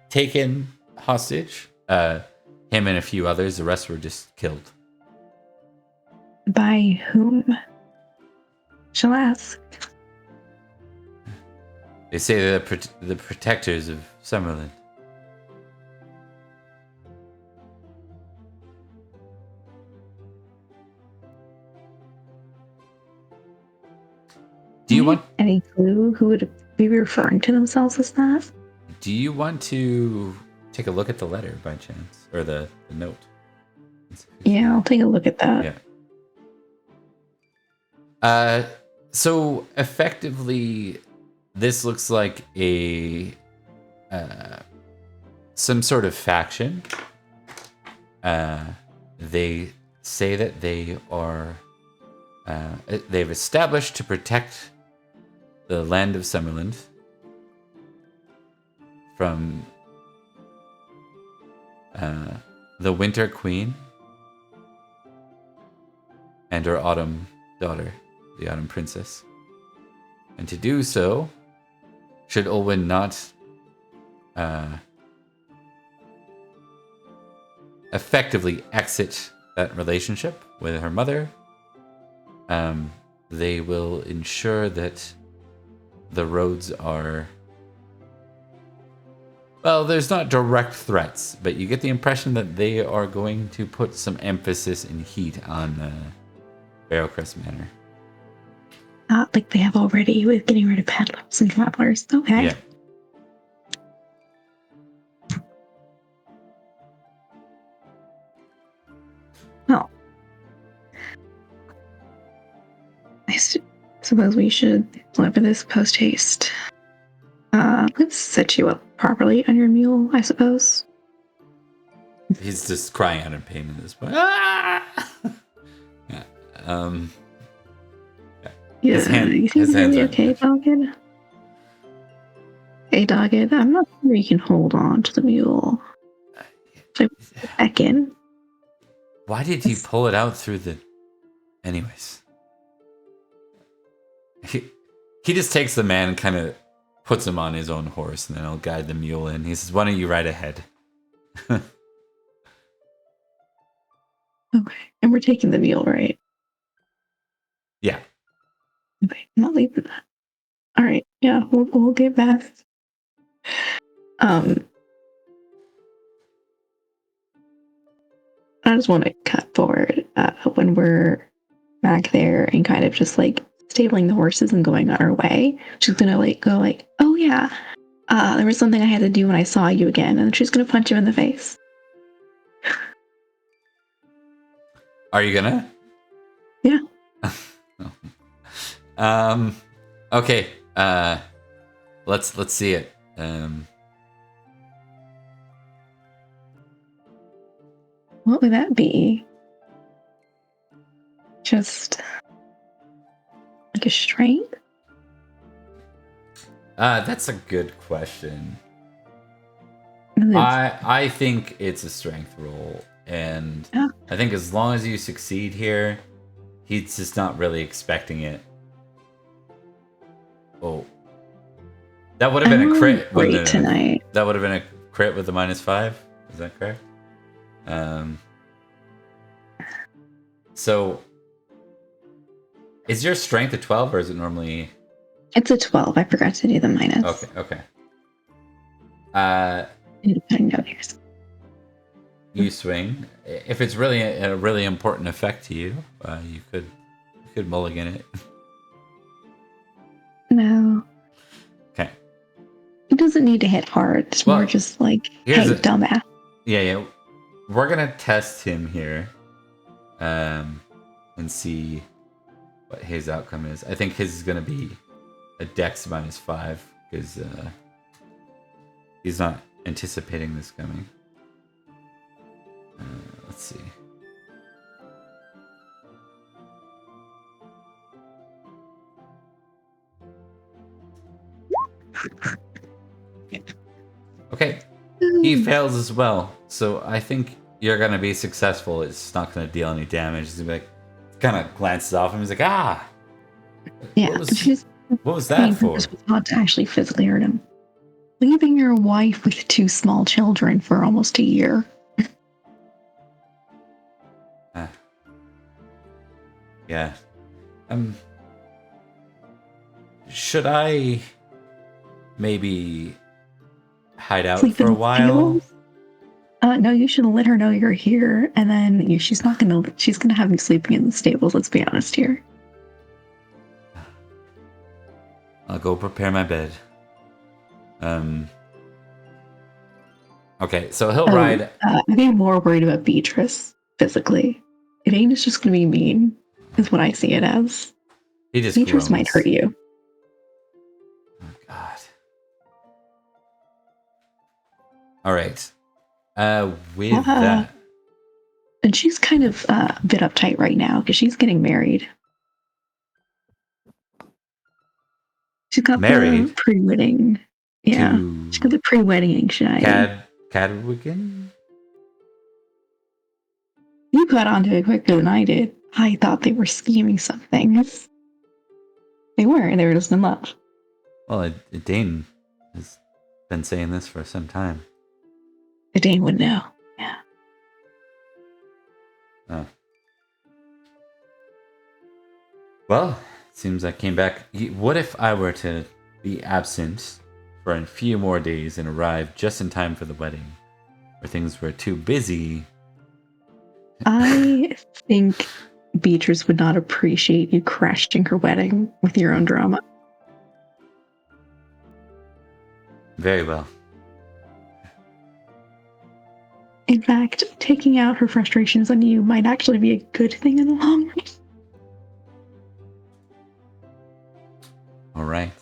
taken hostage. Him and a few others. The rest were just killed. By whom? Shall ask. They say they're the protectors of Summerland. Do you want any clue who would be referring to themselves as that? Do you want to take a look at the letter by chance, or the note? Yeah, I'll take a look at that. Yeah. So effectively, this looks like some sort of faction. They say that they are they've established to protect the land of Summerland from the Winter Queen and her Autumn daughter, the Autumn Princess. And to do so, should Olwen not effectively exit that relationship with her mother, they will ensure that the roads are... Well, there's not direct threats, but you get the impression that they are going to put some emphasis and heat on Barrowcrest Manor. Not like they have already with getting rid of peddlers and travelers. Okay. Yeah. Well, I suppose we should deliver this post haste. Let's set you up properly on your mule, I suppose. He's just crying out in pain at this point. Ah! Yeah. Yeah, you think you're really okay, Dogged? Hey, Dogged, I'm not sure you can hold on to the mule. So, back in. Why did he pull it out through the... Anyways. He just takes the man and kind of puts him on his own horse, and then I'll guide the mule in. He says, why don't you ride ahead? Okay, and we're taking the mule, right? Yeah. Okay, I'm not leaving that. All right, yeah, we'll get back. I just want to cut forward when we're back there and kind of just like stabling the horses and going on our way. She's gonna go, oh yeah, there was something I had to do when I saw you again, and she's gonna punch you in the face. Are you gonna? Yeah. Okay. Let's see it. What would that be? Just like a strength? That's a good question. I think it's a strength roll, and I think as long as you succeed here, he's just not really expecting it. Oh, that would have been a crit. Great tonight. That would have been a crit with the -5. Is that correct? So, is your strength a 12 or is it normally? It's a 12. I forgot to do the minus. Okay. You swing. If it's really a really important effect to you, you could mulligan it. No. Okay. Does doesn't need to hit hard. It's more Well, just like, here's hey, a- dumbass. Yeah. We're gonna test him here, and see what his outcome is. I think his is gonna be a Dex -5 because he's not anticipating this coming. Let's see. Okay, he fails as well. So I think you're gonna be successful. It's not gonna deal any damage. He's gonna be like, kind of glances off him. He's like, ah. Yeah, What was that for? This was not to actually physically hurt him. Leaving your wife with 2 small children for almost a year. Yeah. Should I maybe hide out Sleep for in a the while? stables? No, you should let her know you're here, and then she's gonna have you sleeping in the stables. Let's be honest here. I'll go prepare my bed. Okay, so he'll ride. I think I'm more worried about Beatrice physically. Elaine is just gonna be mean, is what I see it as. He just Beatrice groans. might hurt you. Oh God. All right. With that, And she's kind of a bit uptight right now because she's getting married. She's got Married? the pre-wedding. Yeah, to she's got the pre-wedding anxiety. Cadwigan? You got onto it quicker than I did. I thought they were scheming something. They were. They were just in love. Well, Dane has been saying this for some time. Dane would know. Yeah. Oh. Well, seems I came back. What if I were to be absent for a few more days and arrive just in time for the wedding? Where things were too busy. I think Beatrice would not appreciate you crashing her wedding with your own drama. Very well. In fact, taking out her frustrations on you might actually be a good thing in the long run. All right.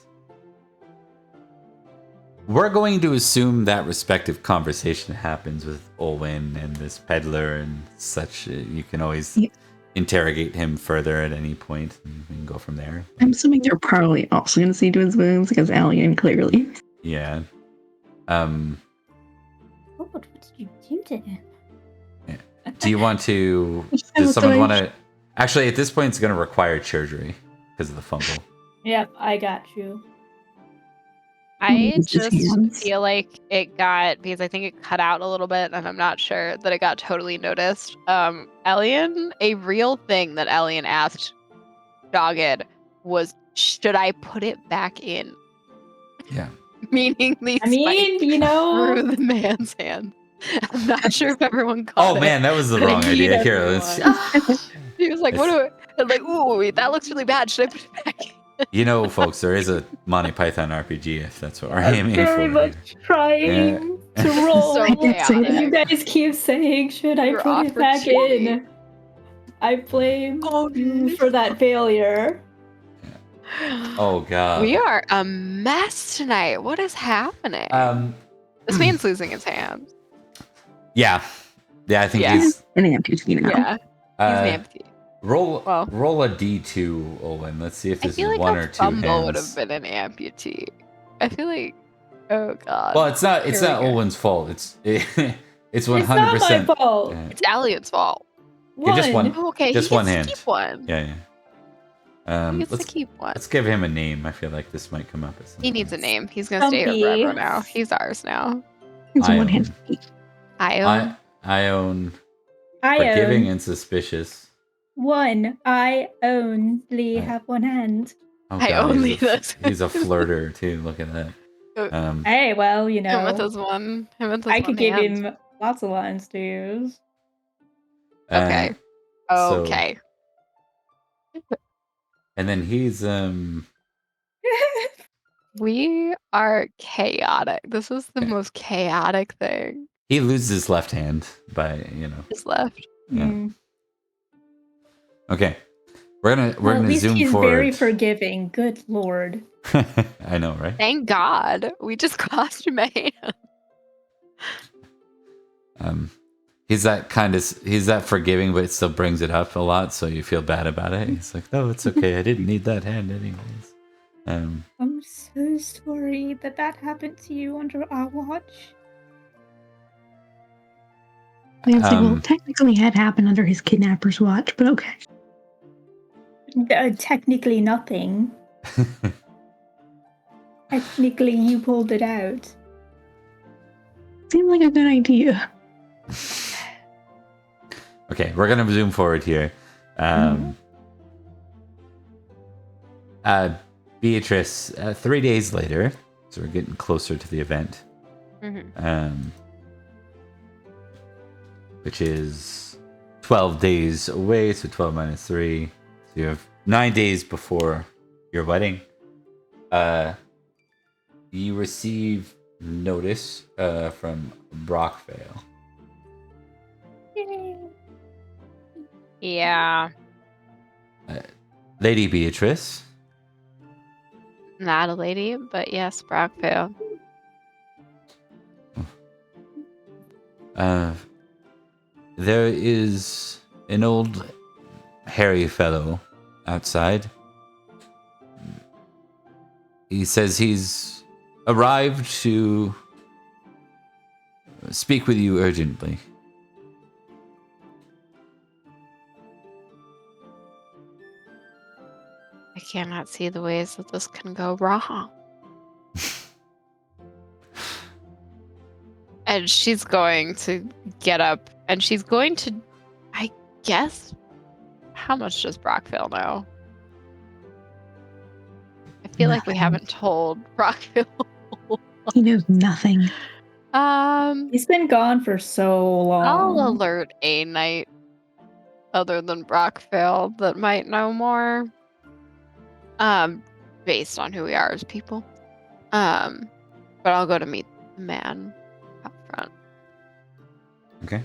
We're going to assume that respective conversation happens with Olwen and this peddler and such. You can always interrogate him further at any point, and we can go from there. I'm assuming they're probably also going to see twins wounds because Alien clearly. Yeah. What did you do to him? Do you want to? Does someone want to? Actually, at this point, it's going to require surgery because of the fumble. Yep, I got you. I It's his just hands. feel like it got, because I think it cut out a little bit and I'm not sure that it got totally noticed. Elian, a real thing that Elian asked Dogged was, should I put it back in? Yeah. Meaning these I mean, spikes you know, through the man's hand. I'm not sure if everyone caught it. Oh man, that was the but I wrong need idea. Here, let's. everyone. He was like, "What do I?" I'm like, "Ooh, that looks really bad. Should I put it back?" You know, folks, there is a Monty Python RPG. If that's what we're I'm aiming very for. much trying to roll. So I did say And chaotic. you guys keep saying, should I Your put it back opportunity. in? I blame Oh, you for that failure. Oh god. We are a mess tonight. What is happening? This man's losing his hands. Yeah. Yeah, I think Yeah. he's. An amputee now. Yeah, he's an amputee. Roll Well. roll a D2, Owen. Let's see if I this feel is like one a or two fumble would hands. have been an amputee. I feel like, oh god. Well, it's not. It's Here we not go. Owen's fault. It's 100%. It's not my fault. It's Alien's fault. Yeah, just one. Oh, okay, Just he one gets hand. to keep one. Yeah. He gets to Let's keep one. let's give him a name. I feel like this might come up as. He needs a name. He's gonna stay here Stumpy. forever now. He's ours now. It's a Ion. one-hand feat. I own I forgiving own and suspicious. one. I only have one hand. Oh, I God, only he's a, this. he's a flirter too. Look at that. Hey, well, you Him with know, his one. Him with his I one could give hand. him lots of lines to use. Okay. So- Okay. And then he's We are chaotic. This is the most chaotic thing He loses his left hand by, is left. yeah. Mm. Okay. We're Well, gonna at least zoom he's forward. very forgiving. Good lord. I know, right? Thank God. We just crossed my hand. He's that forgiving, but it still brings it up a lot, so you feel bad about it. He's like, no, it's okay. I didn't need that hand anyways. I'm so sorry that happened to you under our watch. Nancy, well, technically it had happened under his kidnapper's watch, but okay. Technically nothing. Technically you pulled it out. Seemed like a good idea. Okay, we're gonna zoom forward here. Beatrice, 3 days later, so we're getting closer to the event, which is 12 days away, so 12 minus 3. So you have 9 days before your wedding. You receive notice from Brockvale. Yeah. Lady Beatrice. Not a lady, but yes, Brockvale. There is an old hairy fellow outside. He says he's arrived to speak with you urgently. I cannot see the ways that this can go wrong. And she's going to get up and she's going to, I guess, how much does Brockville know? I feel like we haven't told Brockville. He knows nothing. He's been gone for so long. I'll alert a knight other than Brockville that might know more. Based on who we are as people. But I'll go to meet the man up front. Okay.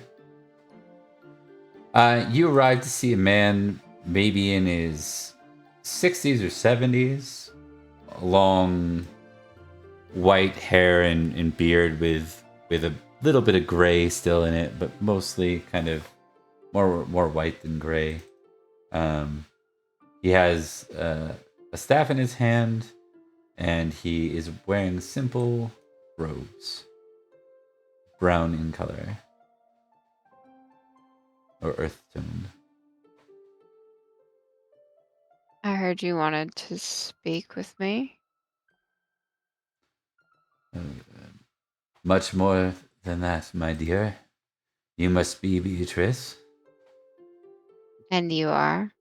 You arrive to see a man maybe in his 60s or 70s. Long white hair and beard with a little bit of gray still in it, but mostly kind of more white than gray. He has a staff in his hand, and he is wearing simple robes, brown in color or earth toned. I heard you wanted to speak with me. Much more than that, my dear. You must be Beatrice. And you are?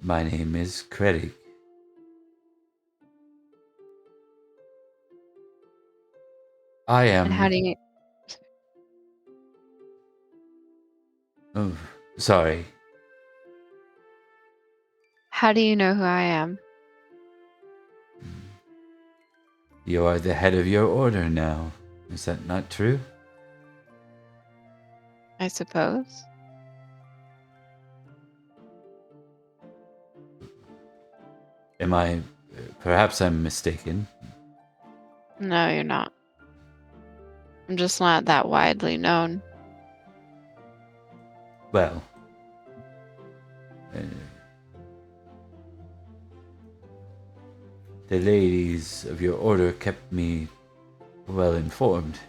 My name is Credit. I am. And how do you... Oh, sorry. How do you know who I am? You are the head of your order now. Is that not true? I suppose. Am I? Perhaps I'm mistaken. No, you're not. I'm just not that widely known. Well, the ladies of your order kept me well informed.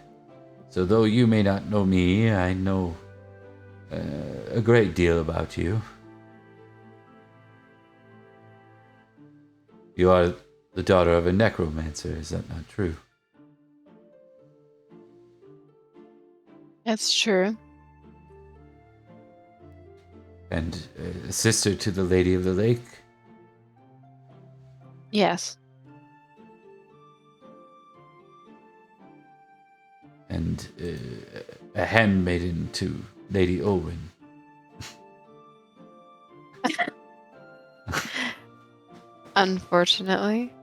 So though you may not know me, I know a great deal about you. You are the daughter of a necromancer, is that not true? It's true. And a sister to the Lady of the Lake? Yes. And a handmaiden to Lady Olwen. Unfortunately.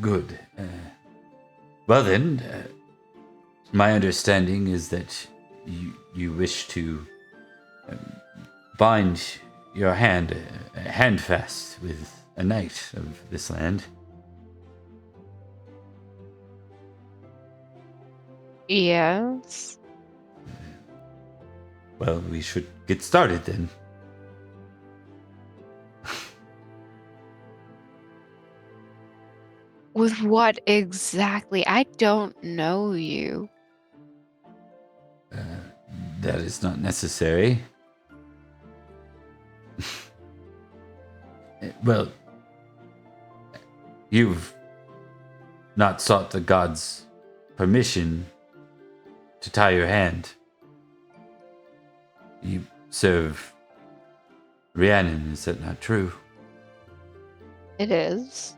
Good. Well then, my understanding is that you wish to bind your hand fast with a knight of this land. Yes. Well, we should get started then. With what exactly? I don't know you. That is not necessary. Well, you've not sought the gods' permission to tie your hand. You serve Rhiannon, is that not true? It is.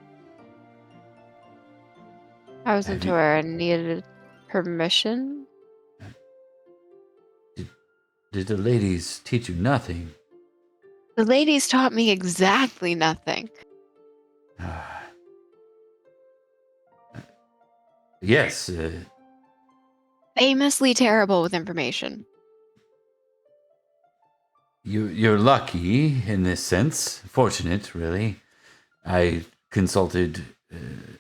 I wasn't Have you- aware I needed permission. Did the ladies teach you nothing? The ladies taught me exactly nothing. Yes, Famously terrible with information. you're lucky in this sense. Fortunate, really. I consulted and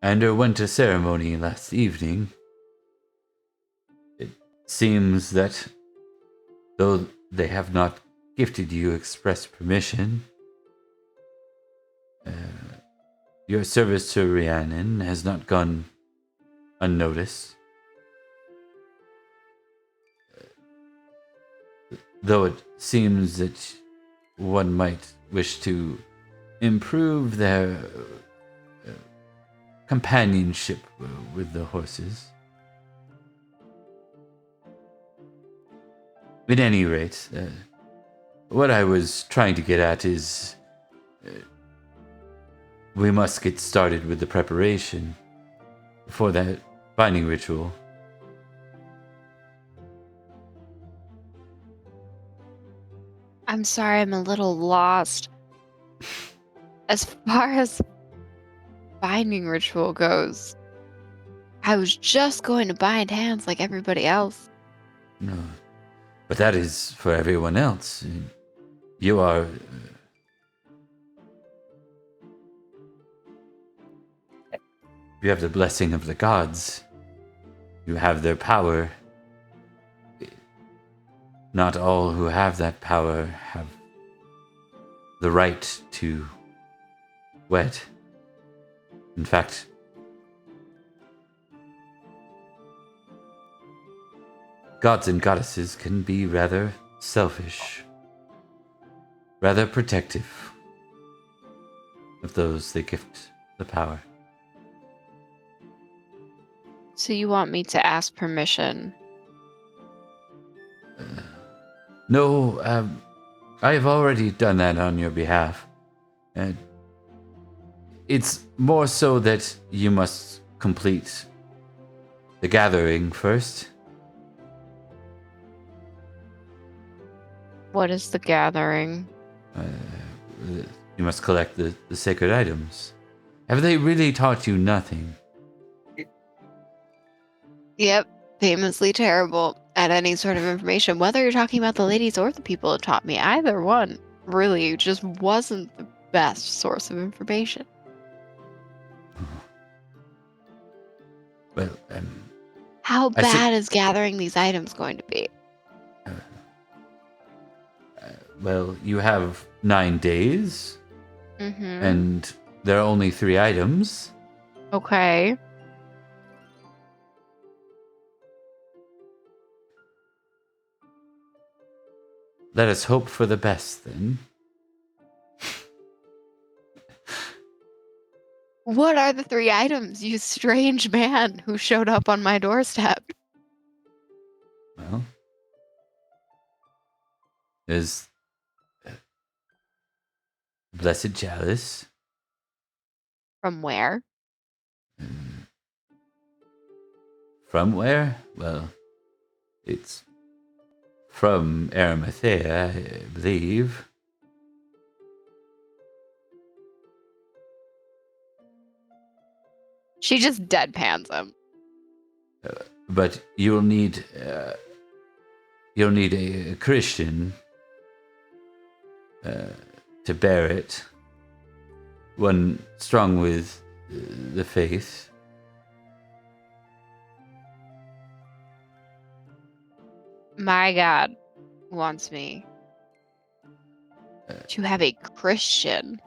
underwent a ceremony last evening. It seems that though they have not gifted you express permission, your service to Rhiannon has not gone unnoticed. Though it seems that one might wish to improve their companionship with the horses. At any rate, what I was trying to get at is we must get started with the preparation for that binding ritual. I'm sorry, I'm a little lost. As far as binding ritual goes, I was just going to bind hands like everybody else. No, but that is for everyone else. You are... you have the blessing of the gods. You have their power. Not all who have that power have the right to wed. In fact, gods and goddesses can be rather selfish, rather protective of those they gift the power. So you want me to ask permission? No, I have already done that on your behalf. And it's more so that you must complete the gathering first. What is the gathering? You must collect the sacred items. Have they really taught you nothing? Yep, famously terrible at any sort of information, whether you're talking about the ladies or the people that taught me. Either one really just wasn't the best source of information. Well, How I see- bad is gathering these items going to be? well, you have 9 days, Mm-hmm. and there are only 3 items. Okay. Let us hope for the best, then. What are the 3 items, you strange man who showed up on my doorstep? Well, there's Blessed Chalice. From where? From where? Well, it's from Arimathea, I believe. She just deadpans him. But you'll need a Christian to bear it. One strong with the faith. My God wants me to have a Christian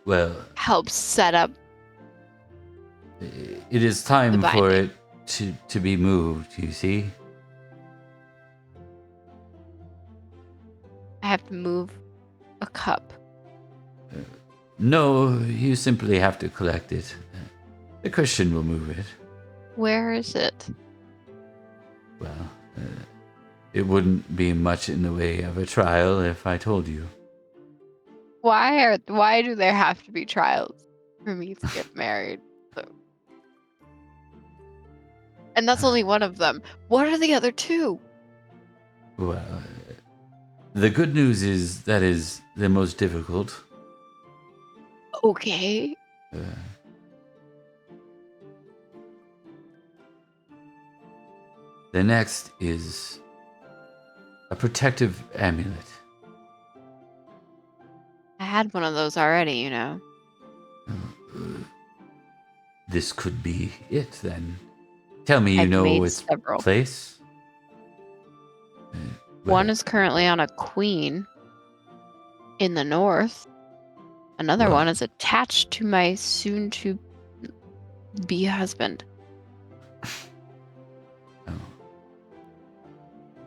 Well, help set up. it is time The for binding. it to be moved, you see? I have to move a cup. No, you simply have to collect it. The Christian will move it. Where is it? Well, it wouldn't be much in the way of a trial if I told you. Why do there have to be trials for me to get married? And that's only one of them. What are the other two? Well, the good news is that is the most difficult. Okay. The next is a protective amulet. I had one of those already, you know. This could be it then. Tell me you I've know made its several. place? One is currently on a queen in the north. Another Well. one is attached to my soon-to-be husband.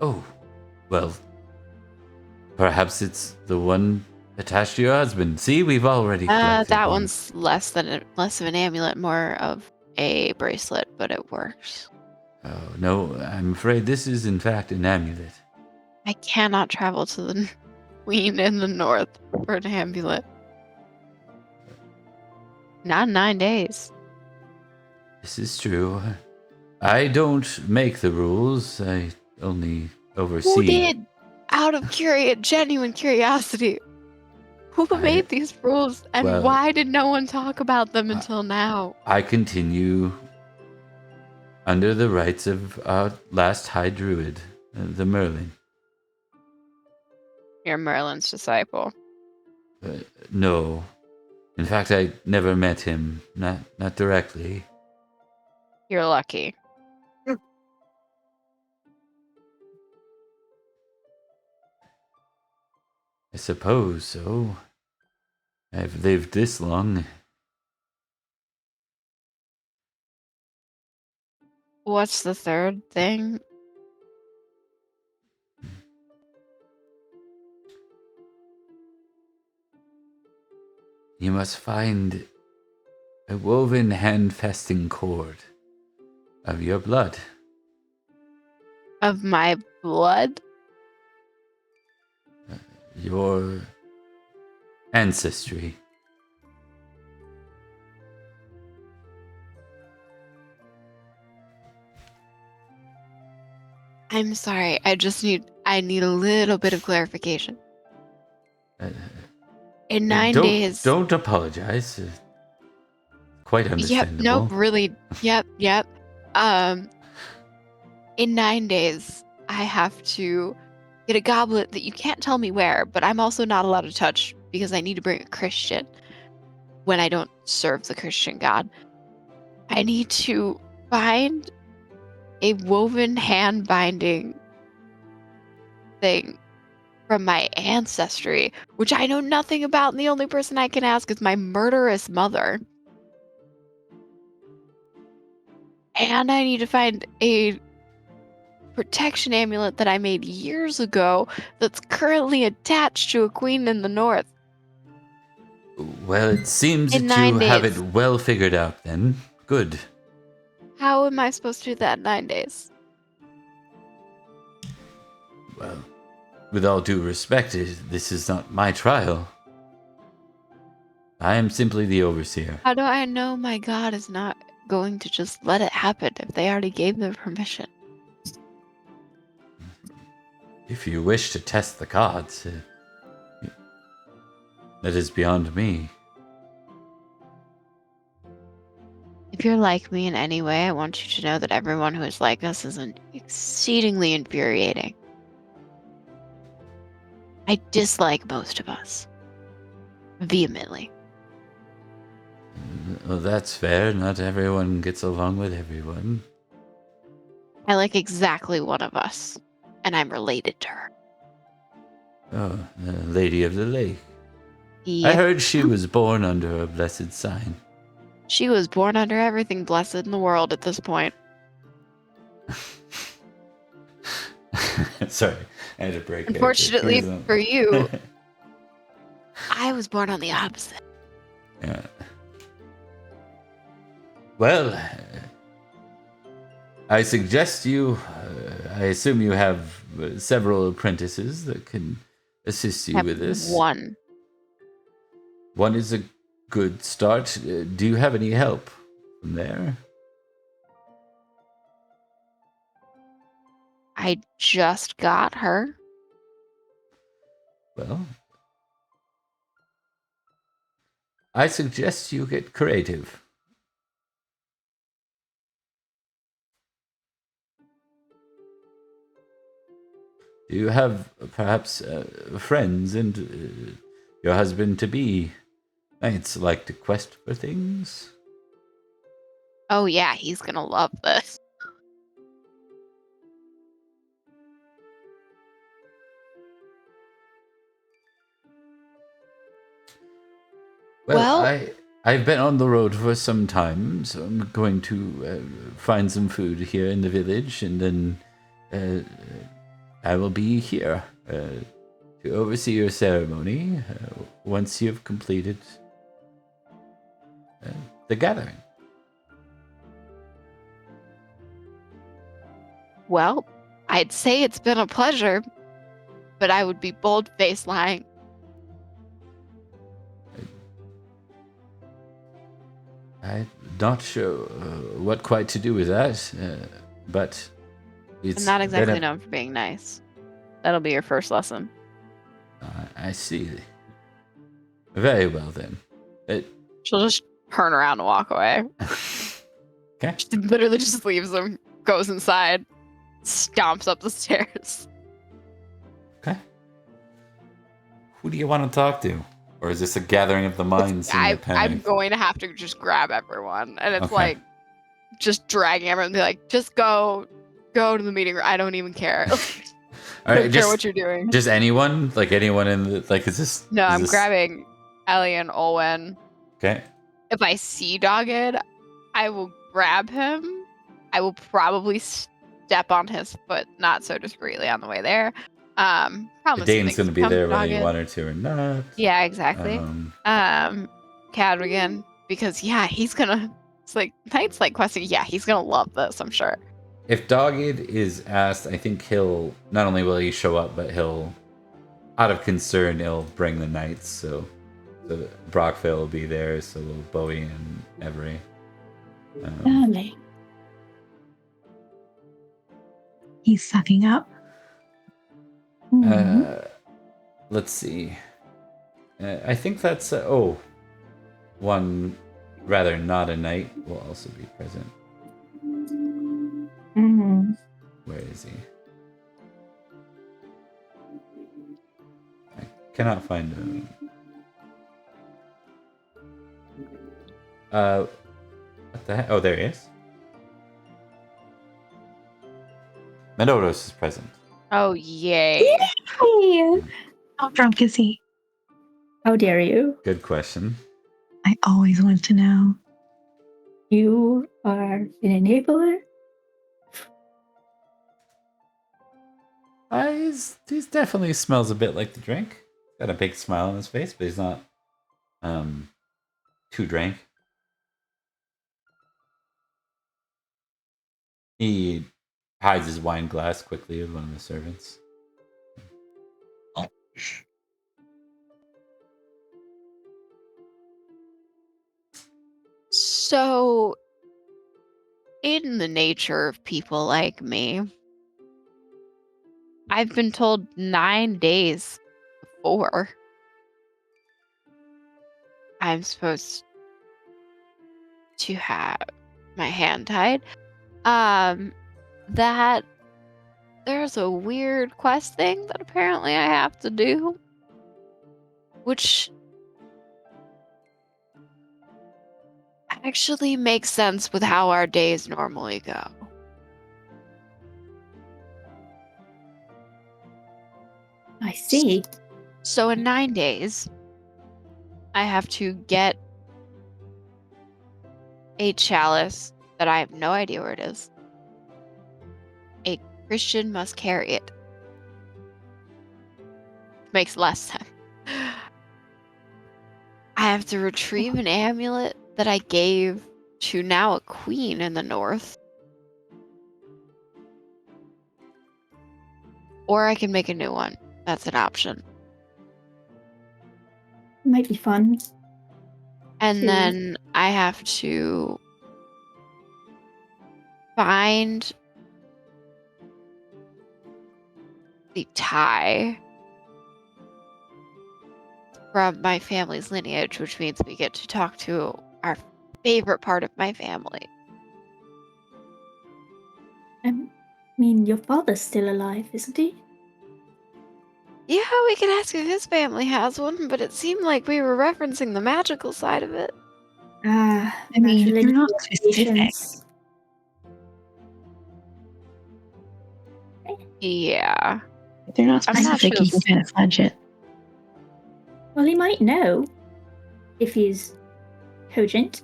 Oh, well, perhaps it's the one attached to your husband. See, we've already collected That one. one's less of an amulet, more of a bracelet, but it works. Oh, no, I'm afraid this is in fact an amulet. I cannot travel to the queen in the north for an amulet. Not in 9 days. This is true. I don't make the rules. I only oversee. Who did? Out of genuine curiosity. Who made these rules, and well, why did no one talk about them until now? I continue under the rights of our last high druid, the Merlin. You're Merlin's disciple. No. In fact, I never met him. Not directly. You're lucky. I suppose so. I've lived this long. What's the third thing? You must find a woven hand-festing cord of your blood. Of my blood? Your ancestry. I'm sorry. I need a little bit of clarification. In 9 days. Don't apologize. Quite understandable. Yep, nope, really. Yep. In 9 days, I have to get a goblet that you can't tell me where, but I'm also not allowed to touch because I need to bring a Christian when I don't serve the Christian God. I need to find a woven hand binding thing from my ancestry, which I know nothing about, and the only person I can ask is my murderous mother. And I need to find a protection amulet that I made years ago that's currently attached to a queen in the north. Well, it seems In that you 9 have it days. well figured out then. Good. How am I supposed to do that in 9 days? Well, with all due respect, this is not my trial. I am simply the overseer. How do I know my God is not going to just let it happen if they already gave them permission? If you wish to test the gods, that is beyond me. If you're like me in any way, I want you to know that everyone who is like us is exceedingly infuriating. I dislike most of us. Vehemently. Well, that's fair. Not everyone gets along with everyone. I like exactly one of us, and I'm related to her. Oh, the Lady of the Lake. I Yep. heard she was born under a blessed sign. She was born under everything blessed in the world at this point. Sorry, I had to break it. Unfortunately for you, I was born on the opposite. Yeah. Well, I suggest you. I assume you have several apprentices that can assist you Have with this. one. One is a good start. Do you have any help from there? I just got her. Well, I suggest you get creative. Do you have perhaps friends and your husband to be knights like to quest for things? Oh yeah, he's gonna love this. Well, I've been on the road for some time, so I'm going to find some food here in the village, and then I will be here to oversee your ceremony once you've completed the gathering. well, I'd say it's been a pleasure, but I would be bold-faced lying. I'm not sure what quite to do with that, but it's I'm not exactly been known for being nice. That'll be your first lesson. I see. Very well then. She'll just turn around and walk away. Okay. She literally just leaves him, goes inside, stomps up the stairs. Okay. Who do you want to talk to? Or is this a gathering of the minds in your panic? I'm going to have to just grab everyone. And it's Okay. like, just dragging everyone and be like, just go to the meeting room. I don't even care. All I right, don't care what you're doing. Just anyone? Like anyone in the, like, is this? No, is I'm this- grabbing Ellie and Olwen. Okay. If I see Dogged, I will grab him. I will probably step on his foot, not so discreetly on the way there. Dane's going to be there whether you want her to or not. Yeah, exactly. Cadrigan, because yeah, he's gonna. It's like Knight's like questing. Yeah, he's gonna love this. I'm sure. If Dogged is asked, I think he'll not only will he show up, but he'll, out of concern, he'll bring the knights. So Brockville will be there. So will Bowie and Every. Darling. He's sucking up. Let's see. I think that's one rather not a knight will also be present. Mm. Where is he? I cannot find him. What the heck? Oh, there he is. Menoros is present. Oh yay! Hey, How drunk is he? how dare you? Good question. I always want to know. You are an enabler? He's definitely smells a bit like the drink. Got a big smile on his face, but he's not too drunk. He hides his wine glass quickly with one of the servants. So, in the nature of people like me, I've been told 9 days before I'm supposed to have my hand tied. That there's a weird quest thing that apparently I have to do, which actually makes sense with how our days normally go. I see. So in 9 days, I have to get a chalice that I have no idea where it is. A Christian must carry it. Makes less sense. I have to retrieve an amulet that I gave to now a queen in the north. Or I can make a new one. That's an option. Might be fun. And to- then I have to find the tie from my family's lineage, which means we get to talk to our favorite part of my family. I mean, your father's still alive, isn't he? Yeah, we can ask if his family has one, but it seemed like we were referencing the magical side of it. Ah, I mean, they're not matrilineal specific. Yeah. If they're not I'm not specific, you sure. can kind of fudge it. Well, he might know if he's cogent.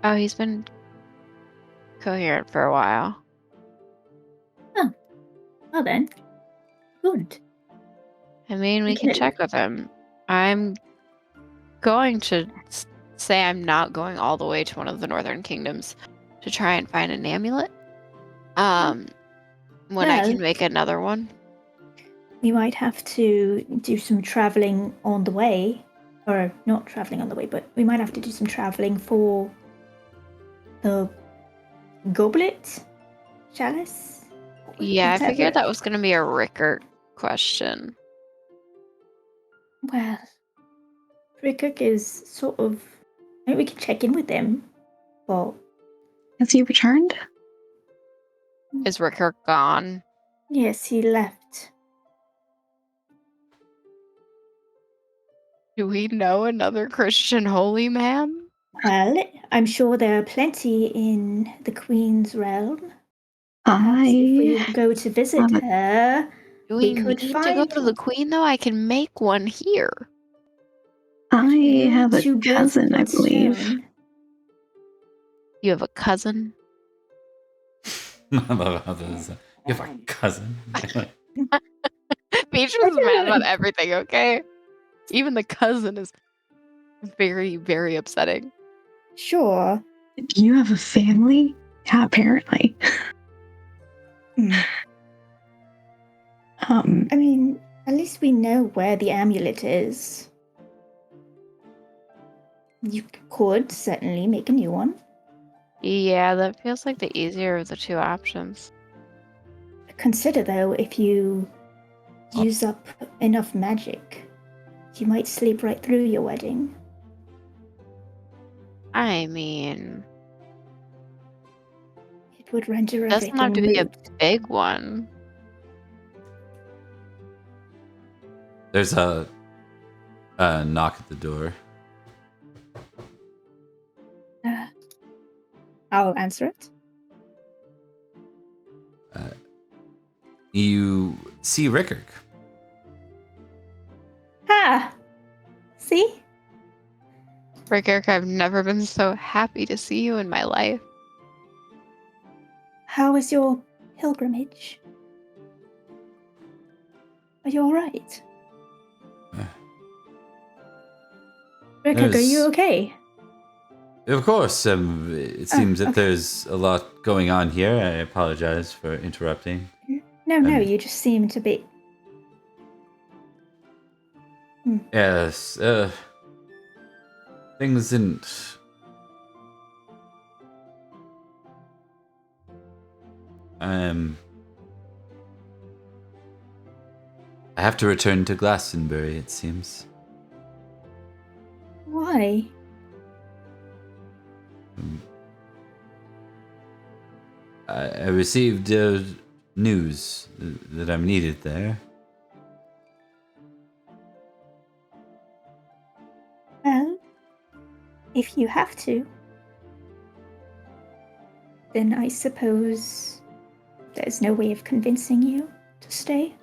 Oh, he's been coherent for a while. Well then, good. I mean, we We can can- check with him. I'm going to say I'm not going all the way to one of the northern kingdoms to try and find an amulet. When I Well- can make another one. We might have to do some traveling on the way, or not traveling on the way, but we might have to do some traveling for the goblet chalice. Yeah, I Whatever. figured that was going to be a Rickert question. Well, Rickard is sort of. Maybe we can check in with them. Well, Has he returned? Is Rickert gone? yes, he left. Do we know another Christian holy man? Well, I'm sure there are plenty in the Queen's realm. Perhaps if we go to visit have a- her, Do we we could need to go find to the queen, though? I can make one here. I have a two birds cousin, with I one believe. stone. You have a cousin? I love how this. You have a cousin. Peach was mad about everything, okay? Even the cousin is very, very upsetting. Sure. Do you have a family? Yeah, apparently. Hmm. Um, I mean, at least we know where the amulet is. You could certainly make a new one. Yeah, that feels like the easier of the two options. Consider, though, if you use up enough magic, you might sleep right through your wedding. I mean, It would render it doesn't everything have to be a moot. big one. There's a knock at the door. I'll answer it. You see Rickard. Ha! See? Rickert, I've never been so happy to see you in my life. How was your pilgrimage? Are you alright? Rickard, are you There's- okay? Of course, it seems that okay. there's a lot going on here. I apologize for interrupting. No, you just seem to be. Yes, things didn't. I have to return to Glastonbury, it seems. Why? I received news that I'm needed there. Well, if you have to, then I suppose there's no way of convincing you to stay.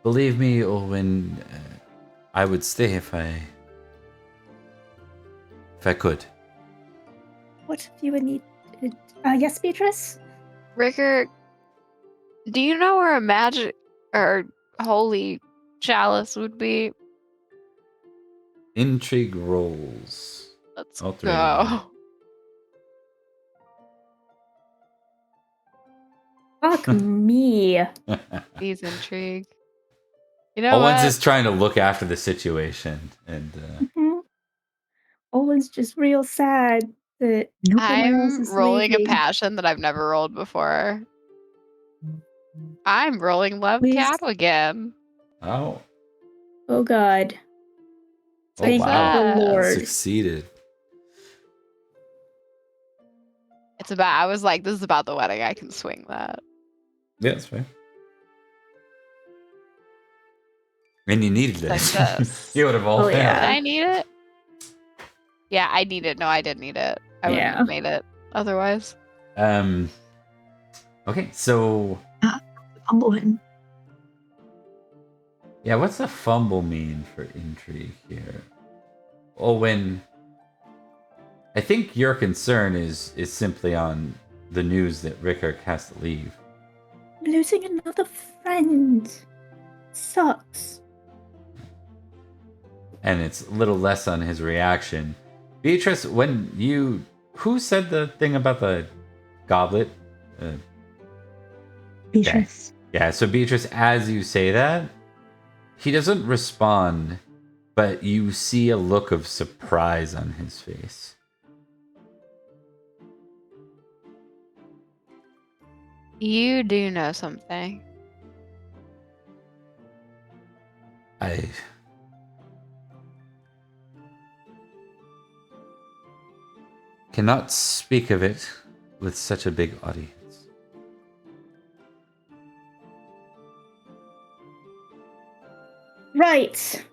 Believe me, Owen, I would stay if I could. What if you would need? Yes, Beatrice. Ricker, do you know where a magic or holy chalice would be? Intrigue rolls. Let's All three of you. go. Fuck me. He's intrigued. You know Owen's what? just trying to look after the situation, and Mhm. Owen's just real sad that Nope. someone else I'm is rolling a leaving. passion that I've never rolled before. I'm rolling love Please. cattle again. oh, Oh God. oh Thank wow, the Lord. succeeded. It's about. I was like, this is about the wedding. I can swing that. Yeah, that's fair. And you needed it. Success. You would have all Oh, Did yeah. I need it? Yeah, I need it. No, I didn't need it. I wouldn't Yeah. have made it otherwise. Okay, so Fumbling. yeah, what's a fumble mean for intrigue here? Owen, I think your concern is simply on the news that Rickard has to leave. Losing another friend sucks. And it's a little less on his reaction. Beatrice, who said the thing about the goblet? Beatrice. Yeah, so Beatrice, as you say that, he doesn't respond, but you see a look of surprise on his face. You do know something. I cannot speak of it with such a big audience. Right.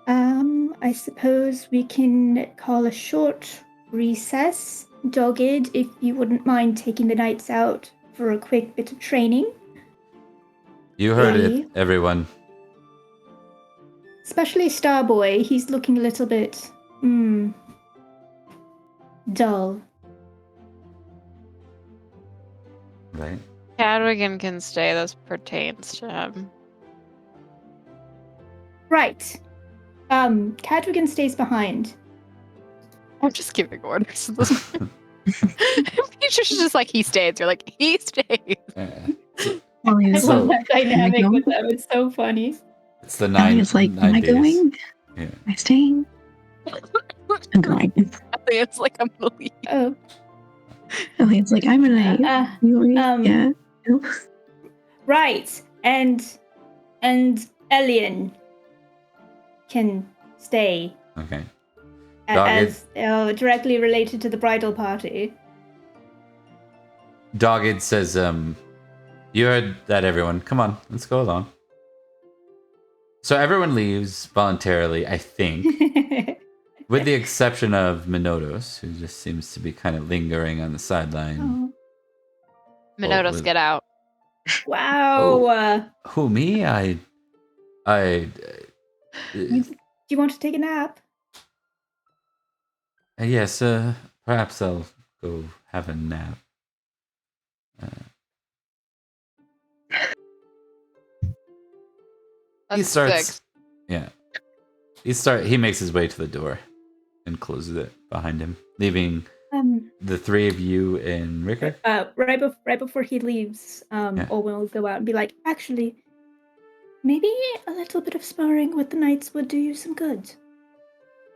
I suppose we can call a short recess. Dogged, if you wouldn't mind taking the knights out for a quick bit of training. You heard Really? it, everyone. Especially Starboy, he's looking a little bit, dull. Right? Cadwigan can stay. This pertains to him. Right. Cadwigan stays behind. I'm just giving orders. Beatrice is just like, he stays. You're like, he stays. Elliot's So- love that dynamic going? with them. It's so funny. It's the 9 Elliot's like, am I days. going? Yeah. Am I staying? I'm going. It's like, I'm gonna leave. Oh, Elliot's like, I'm gonna. You want me? Yeah. No. right. And Elian can stay Okay. as directly related to the bridal party. Dogged says, you heard that, everyone. Come on, let's go along. So everyone leaves voluntarily, I think, with the exception of Minotos, who just seems to be kind of lingering on the sideline. Oh. Minotos, with- get out. Wow. Who, me? Do you want to take a nap? Yes, perhaps I'll go have a nap. He That's starts. 6. Yeah. He makes his way to the door and closes it behind him, leaving the three of you and Rickard. Right before he leaves, Owen will go out and be like, actually, maybe a little bit of sparring with the knights would do you some good.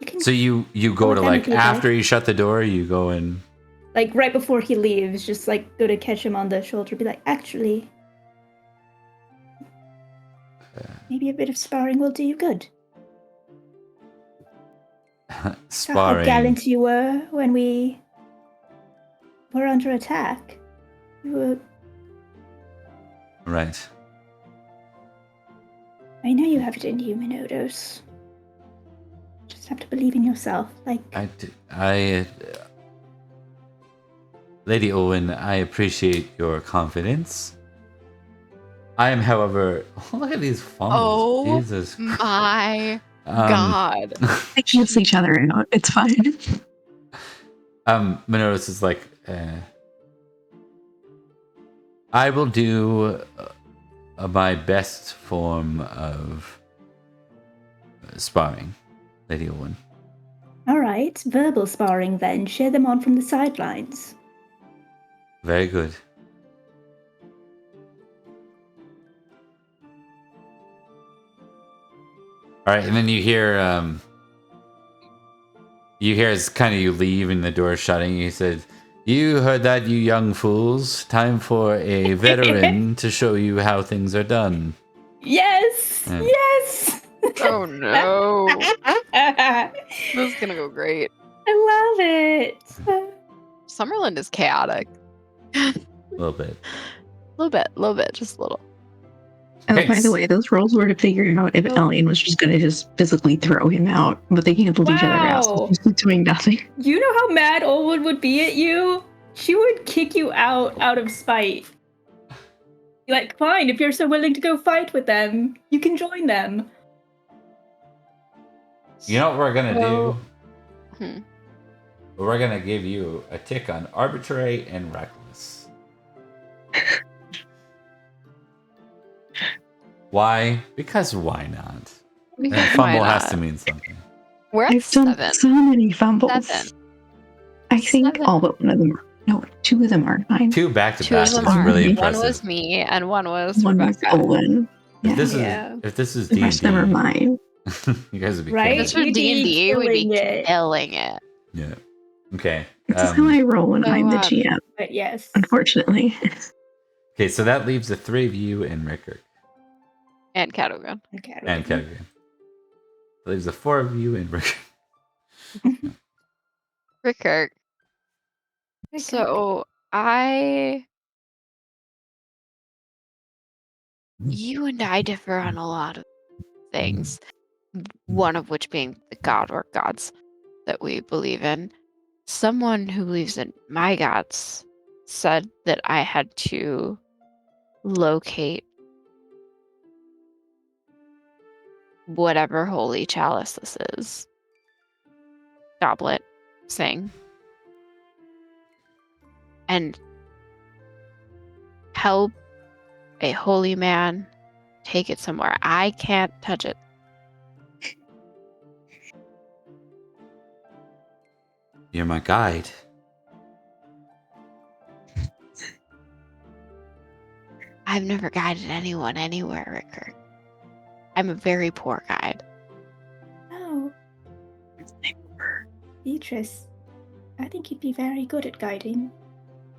You can, So you go with to them like if you'd after like. you shut the door, you go and like right before he leaves, just like go to catch him on the shoulder, be like, actually, maybe a bit of sparring will do you good. How Sparring. gallant you were when we were under attack. You were. Right. I know you have it in you, Minodos. Just have to believe in yourself. Like, Lady Owen, I appreciate your confidence. I am, however, look at these fumbles. Oh Jesus Christ. my God. They cancel each other out. It's fine. Minoros is like, I will do my best form of sparring, Lady Owen. all right, verbal sparring then. Cheer them on from the sidelines. Very good. All right, and then you hear as kind of you leave and the door shutting. He said, "You heard that, you young fools. Time for a veteran to show you how things are done." Yes! Mm. Yes! Oh no. This is gonna go great. I love it. Summerland is chaotic. A little bit. little bit, just a little. Oh, Okay. by the way, those rolls were to figure out if Ellian was just going to just physically throw him out, but they canceled each other out, so Wow. she's doing nothing. You know how mad Olwood would be at you? She would kick you out of spite. Be like, fine, if you're so willing to go fight with them, you can join them. You know what we're gonna do? Hmm. We're gonna give you a tick on arbitrary and reckless. Why? Because why not? And Because fumble why has not? to mean something. We're at I've done 7. so many fumbles. 7. I think 7. all but one of them are. No, 2 of them are mine. 2 back to 2 of back them is are. really One impressive. One was me and one was One was Rebecca. Olwen. If Yeah. this Yeah. is The D&D, rest of them are mine. you guys would be Right? killing This it. was We'd be D&D, we'd be killing it. killing it. Yeah. Okay. This is how I roll when so, I'm the GM, But yes. unfortunately. Okay, so that leaves the 3 of you and Rickard. And Cadogan. Okay. And Cadogan. That leaves the 4 of you and Rickard. Rickard. So, you and I differ on a lot of things. One of which being the god or gods that we believe in. Someone who believes in my gods said that I had to locate whatever holy chalice this is. Goblet, sing. And help a holy man take it somewhere. I can't touch it. You're my guide. I've never guided anyone anywhere, Rickard. I'm a very poor guide. Oh, Beatrice, I think you'd be very good at guiding.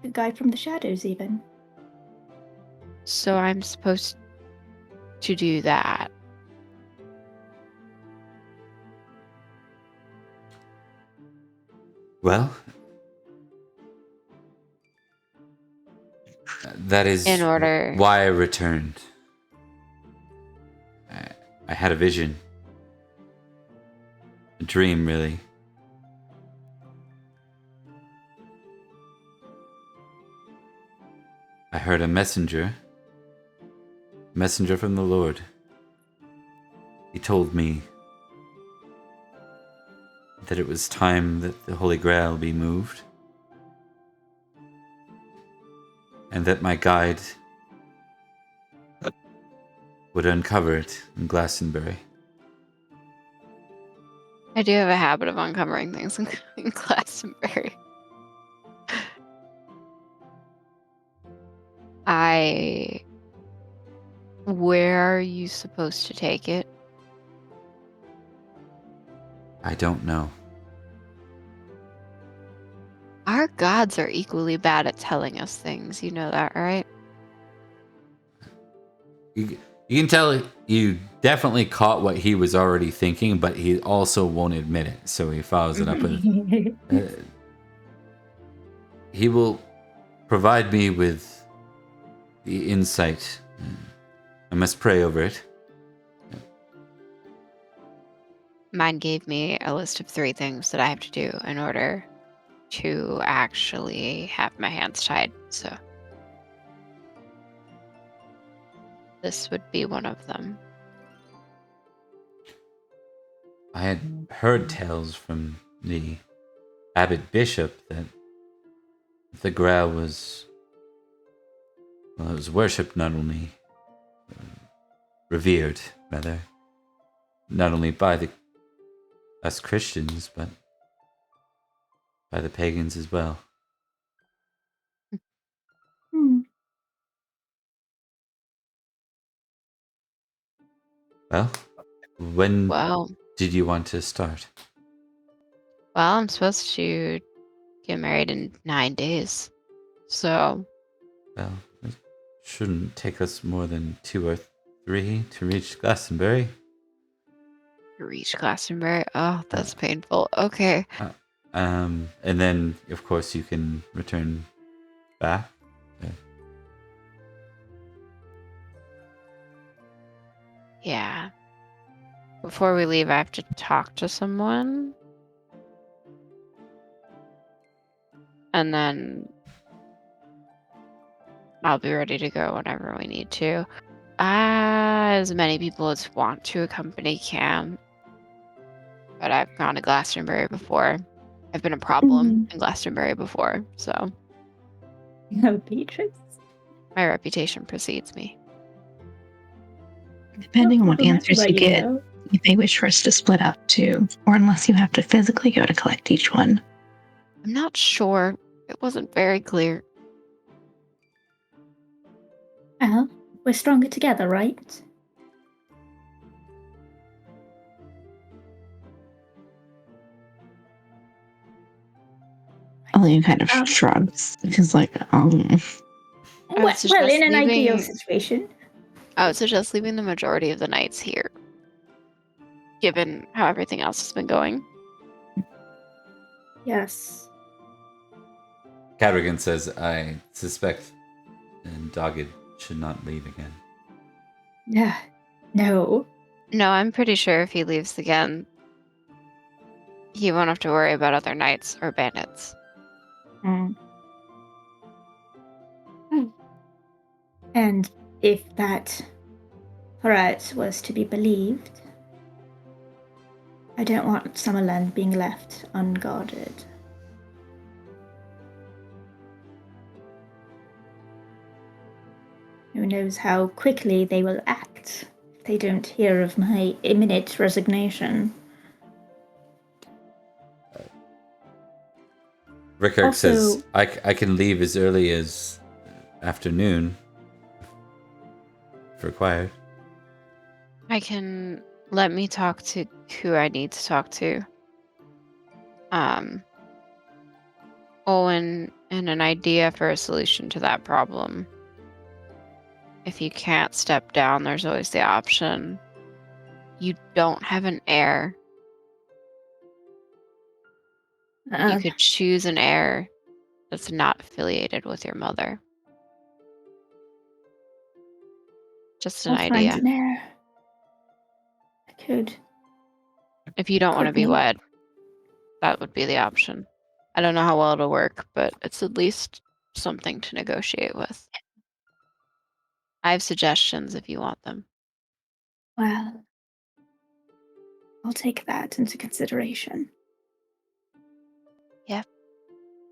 A guide from the shadows, even. So I'm supposed to do that. Well, that is In order- why I returned. I had a vision. A dream, really. I heard a messenger from the Lord. He told me that it was time that the Holy Grail be moved, and that my guide would uncover it in Glastonbury. I do have a habit of uncovering things in Glastonbury. Where are you supposed to take it? I don't know. Our gods are equally bad at telling us things. You know that, right? You can tell you definitely caught what he was already thinking, but he also won't admit it. So he follows it up with, he will provide me with the insight. I must pray over it. Mine gave me a list of 3 things that I have to do in order to actually have my hands tied. So this would be one of them. I had heard tales from the abbot bishop that the Grail was, well, it was worshipped, not only revered, rather, not only by us Christians, but by the pagans as well. Hmm. Well, when Well, did you want to start? I'm supposed to get married in 9 days. So, Well, it shouldn't take us more than 2 or 3 to reach Glastonbury. reach Glastonbury. Oh, that's painful. Okay. And then, of course, you can return back. Yeah. Before we leave, I have to talk to someone. And then I'll be ready to go whenever we need to. As many people as want to accompany can. But I've gone to Glastonbury before. I've been a problem in Glastonbury before, so No, Beatrice. my reputation precedes me. Depending on what Complimentary answers by you get, though. you may wish for us to split up too, or unless you have to physically go to collect each one. I'm not sure. It wasn't very clear. Well, we're stronger together, right? Elaine kind of shrugs. She's like, Well, in an ideal situation. I would suggest leaving the majority of the nights here, given how everything else has been going. Yes. Cadogan says, I suspect and Dogged should not leave again. Yeah. No. No, I'm pretty sure if he leaves again, he won't have to worry about other knights or bandits. And if that threat was to be believed, I don't want Summerland being left unguarded. Who knows how quickly they will act if they don't hear of my imminent resignation. Rickard Also- says, I can leave as early as afternoon if required. Let me talk to who I need to talk to. Owen, and an idea for a solution to that problem. If you can't step down, there's always the option. You don't have an heir. You could choose an heir that's not affiliated with your mother. Just an I'll idea. find an heir. I could. If you don't want to Could be be. wed, that would be the option. I don't know how well it'll work, but it's at least something to negotiate with. I have suggestions if you want them. Well, I'll take that into consideration. Yep.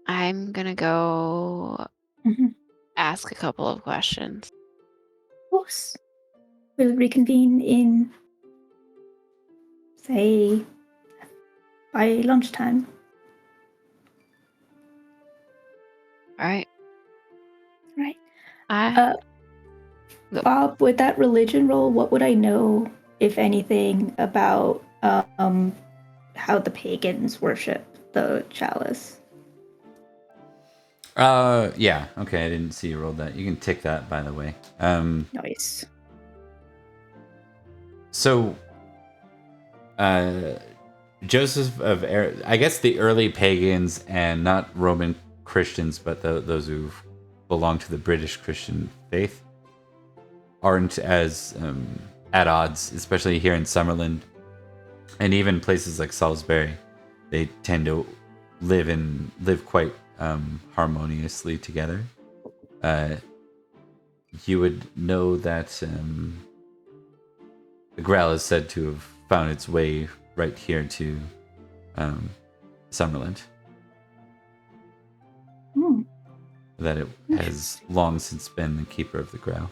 I'm gonna go Mhm. ask a couple of questions. Of course. We'll reconvene in, say, by lunchtime. All right. Right. I Go. Bob, with that religion roll, what would I know, if anything, about how the pagans worship the chalice? Yeah. Okay, I didn't see you rolled that. You can tick that, by the way. Nice. So, Joseph of I guess the early pagans and not Roman Christians, but those who belong to the British Christian faith aren't as at odds, especially here in Summerland, and even places like Salisbury. They tend to live quite harmoniously together. You would know that the Grail is said to have found its way right here to Summerland. Hmm. That it has long since been the keeper of the Grail.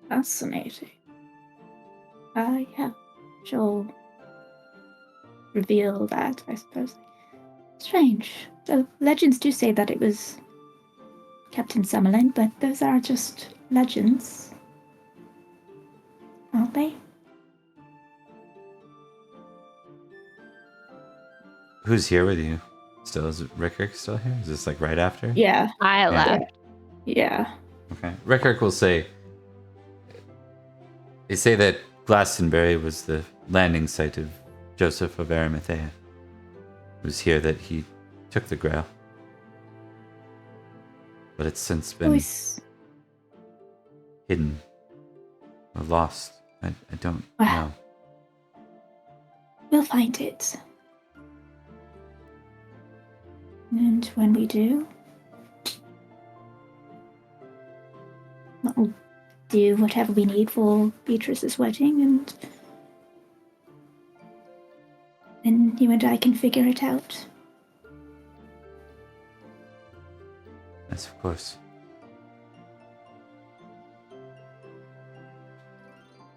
Fascinating. Yeah. She'll reveal that, I suppose. Strange. The legends do say that it was kept in Summerland, but those are just legends, aren't they? Who's here with you? Still, is Rickard still here? Is this like right after? Yeah. I Yeah. left. Yeah. Okay. Rickard will say, they say that Glastonbury was the landing site of Joseph of Arimathea. It was here that he took the Grail. But it's since been Always. hidden or lost. I don't Well. know. We'll find it. And when we do, we'll do whatever we need for Beatrice's wedding, and then you and I can figure it out. Yes, of course.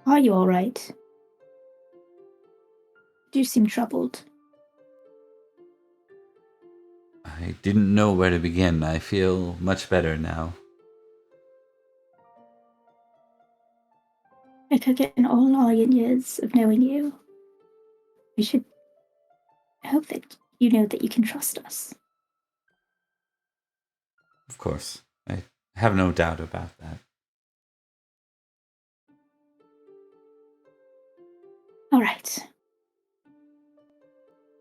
Are you all right? You seem troubled. I didn't know where to begin. I feel much better now. I took in all our years of knowing you. We should hope that you know that you can trust us. Of course. I have no doubt about that. All right.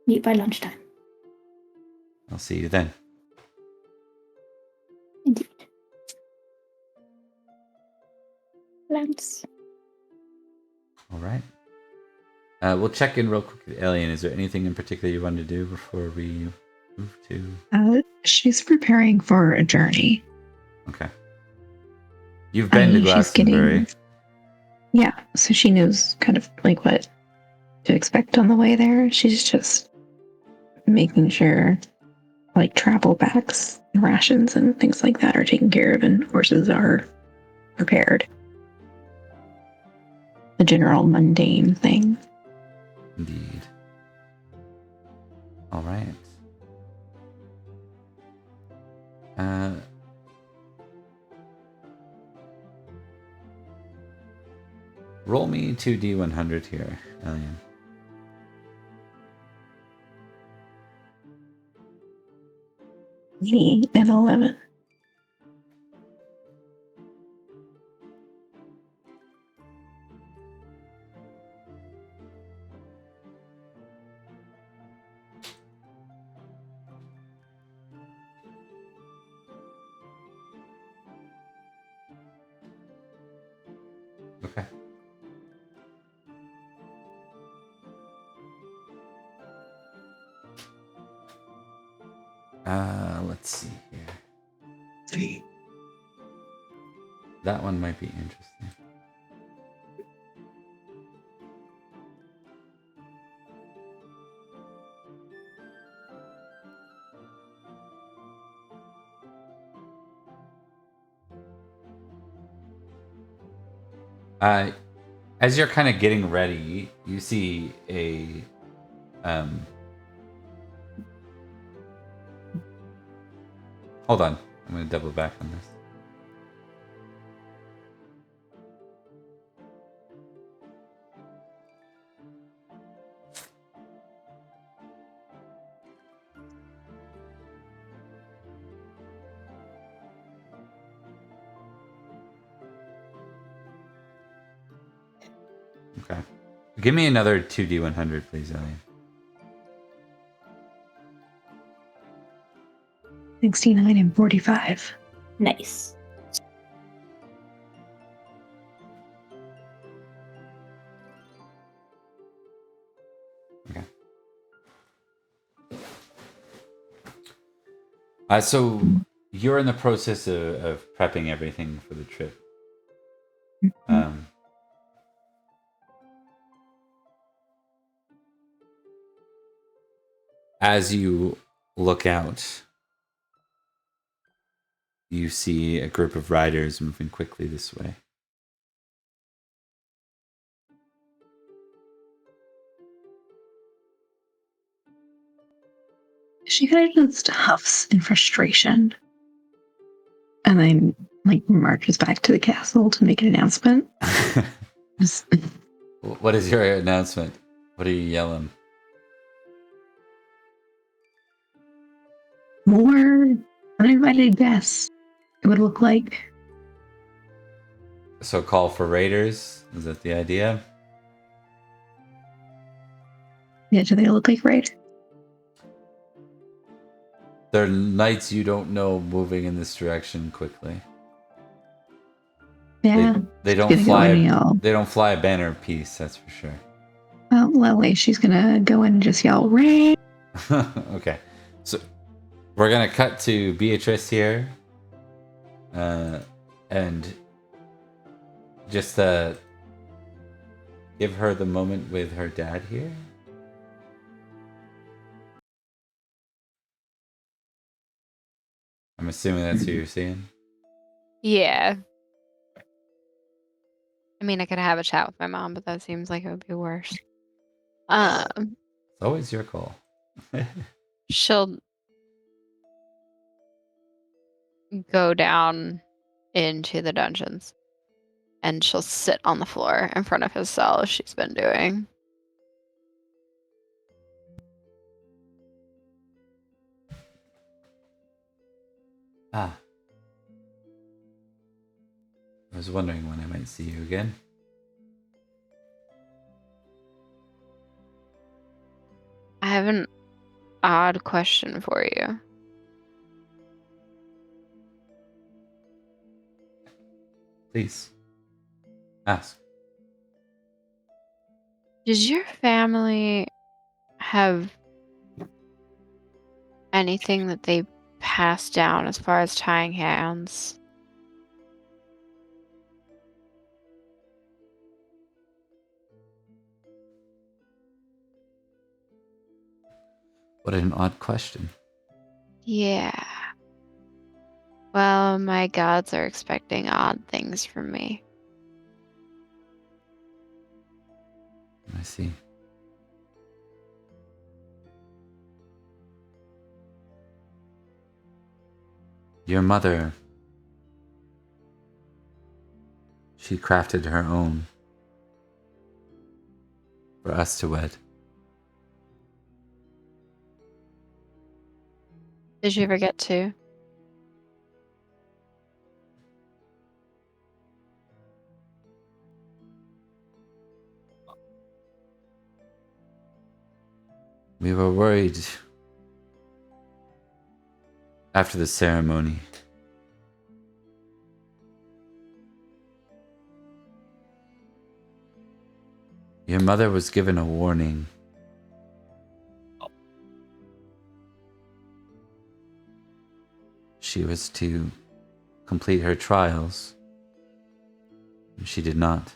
Meet by lunchtime. I'll see you then. Indeed. Lance. All right. We'll check in real quick with Alien. Is there anything in particular you wanted to do before we move to? She's preparing for a journey. Okay. You've been to She's Glastonbury. Yeah, so she knows kind of like what to expect on the way there. She's just making sure like travel bags and rations and things like that are taken care of and horses are prepared. The general mundane thing. Indeed. All right. Roll me 2d100 here, Alien. Me and 11. Okay. Let's see here. That one might be interesting. As you're kind of getting ready, you see a hold on. I'm going to double back on this. Okay. Give me another 2d100, please, Ellie. 69 and 45. Nice. Okay. So you're in the process of prepping everything for the trip. As you look out, you see a group of riders moving quickly this way. She kind of just huffs in frustration and then like marches back to the castle to make an announcement. Just, What is your announcement? What are you yelling? more uninvited guests, it would look like. So call for raiders? Is that the idea? Yeah, do they look like raiders? They're knights you don't know moving in this direction quickly. Yeah. They don't Gonna go fly. in and yell. They don't fly a banner of peace. That's for sure. Well, Lily, she's gonna go in and just yell, raid! Okay, so we're gonna cut to Beatrice here, and just give her the moment with her dad here. I'm assuming that's who you're seeing. Yeah. I mean, I could have a chat with my mom, but that seems like it would be worse. It's always your call. She'll go down into the dungeons and she'll sit on the floor in front of his cell as she's been doing. Ah. I was wondering when I might see you again. I have an odd question for you. Please. Ask. Does your family have anything that they pass down as far as tying hands? What an odd question. Yeah. Well, my gods are expecting odd things from me. I see. Your mother, she crafted her own for us to wed. Did you ever get to? We were worried after the ceremony. Your mother was given a warning. She was to complete her trials. She did not.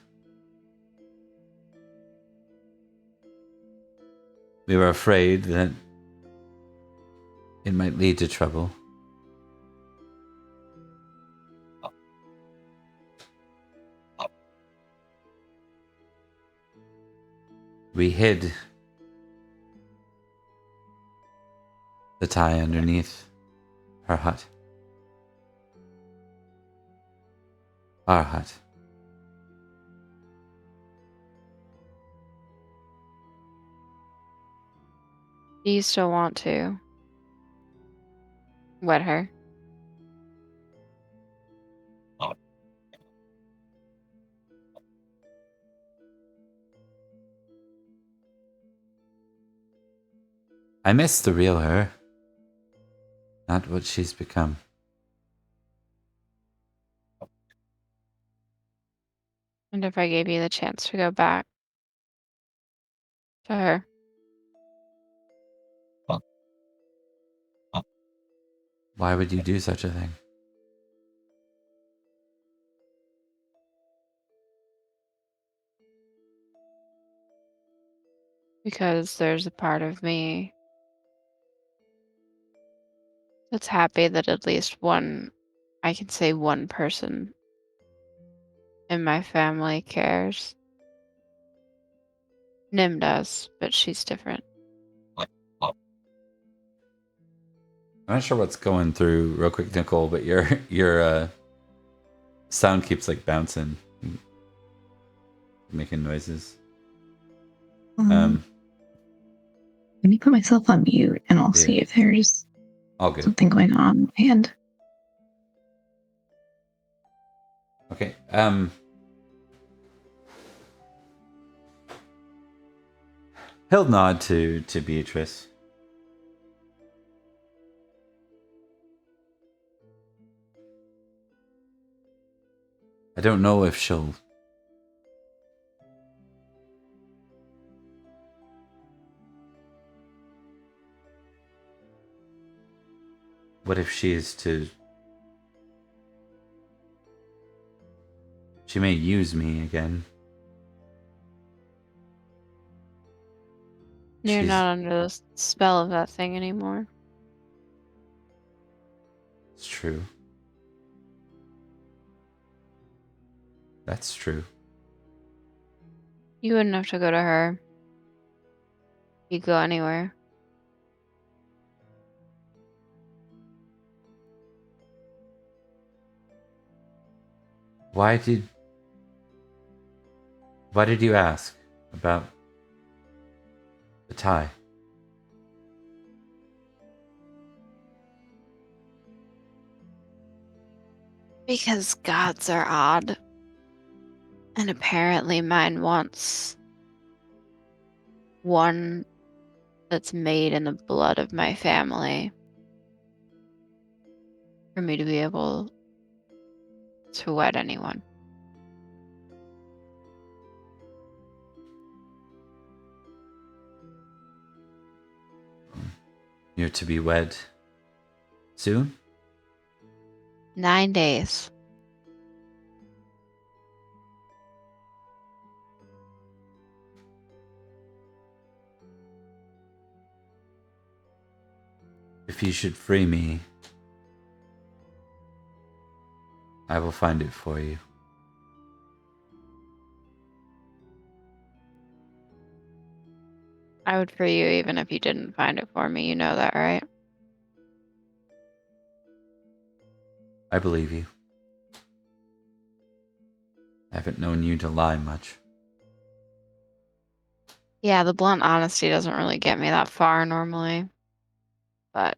We were afraid that it might lead to trouble. We hid the tie underneath her hut. Our hut. Do you still want to wed her? I miss the real her. Not what she's become. And if I gave you the chance to go back to her? Why would you do such a thing? Because there's a part of me that's happy that at least I can say one person in my family cares. Nim does, but she's different. I'm not sure what's going through real quick, Nicole, but your sound keeps like bouncing, making noises. Let me put myself on mute and I'll see if there's all good. something going on my end. Okay. He'll nod to Beatrice. I don't know if she'll... What if she is to... She may use me again. You're She's- not under the spell of that thing anymore. It's true. That's true. You wouldn't have to go to her. You go anywhere. Why did you ask about the tie? Because gods are odd. And apparently mine wants one that's made in the blood of my family for me to be able to wed anyone. You're to be wed soon? 9 days. If you should free me, I will find it for you. I would free you even if you didn't find it for me. You know that, right? I believe you. I haven't known you to lie much. Yeah, the blunt honesty doesn't really get me that far normally. But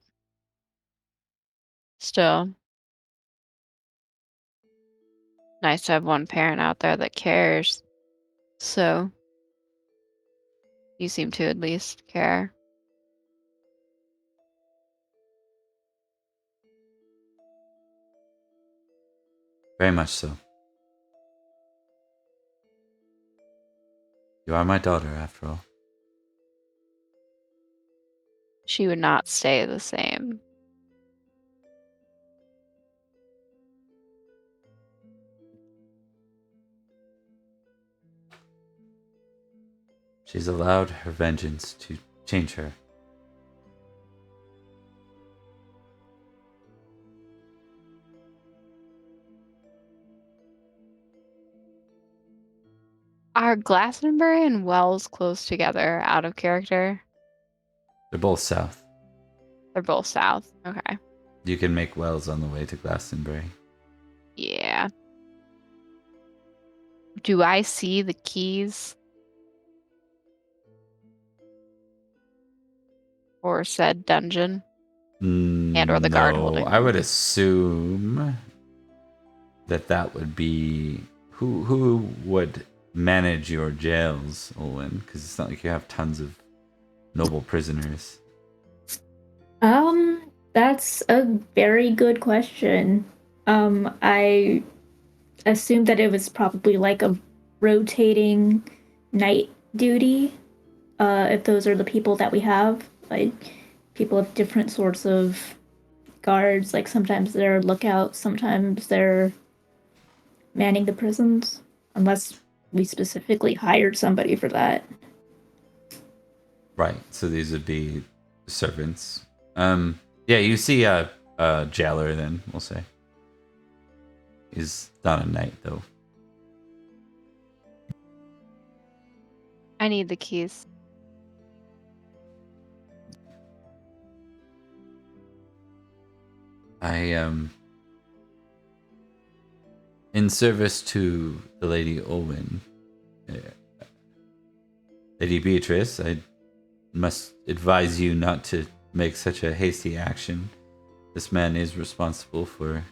still, nice to have one parent out there that cares. So, you seem to at least care. Very much so. You are my daughter, after all. She would not stay the same. She's allowed her vengeance to change her. Are Glastonbury and Wells close together out of character? They're both south. They're both south. Okay. You can make wells on the way to Glastonbury. Yeah. Do I see the keys? For said dungeon? And or the guard holding I would them? assume that would be... Who would manage your jails, Olwen? Because it's not like you have tons of noble prisoners. That's a very good question. I assumed that it was probably like a rotating night duty. If those are the people that we have, like people with different sorts of guards, like sometimes they're lookouts, sometimes they're manning the prisons, unless we specifically hired somebody for that. Right. So these would be servants. Yeah, you see a jailer then, we'll say. He's not a knight though. I need the keys. In service to the Lady Olwen, Lady Beatrice, I must advise you not to make such a hasty action. This man is responsible for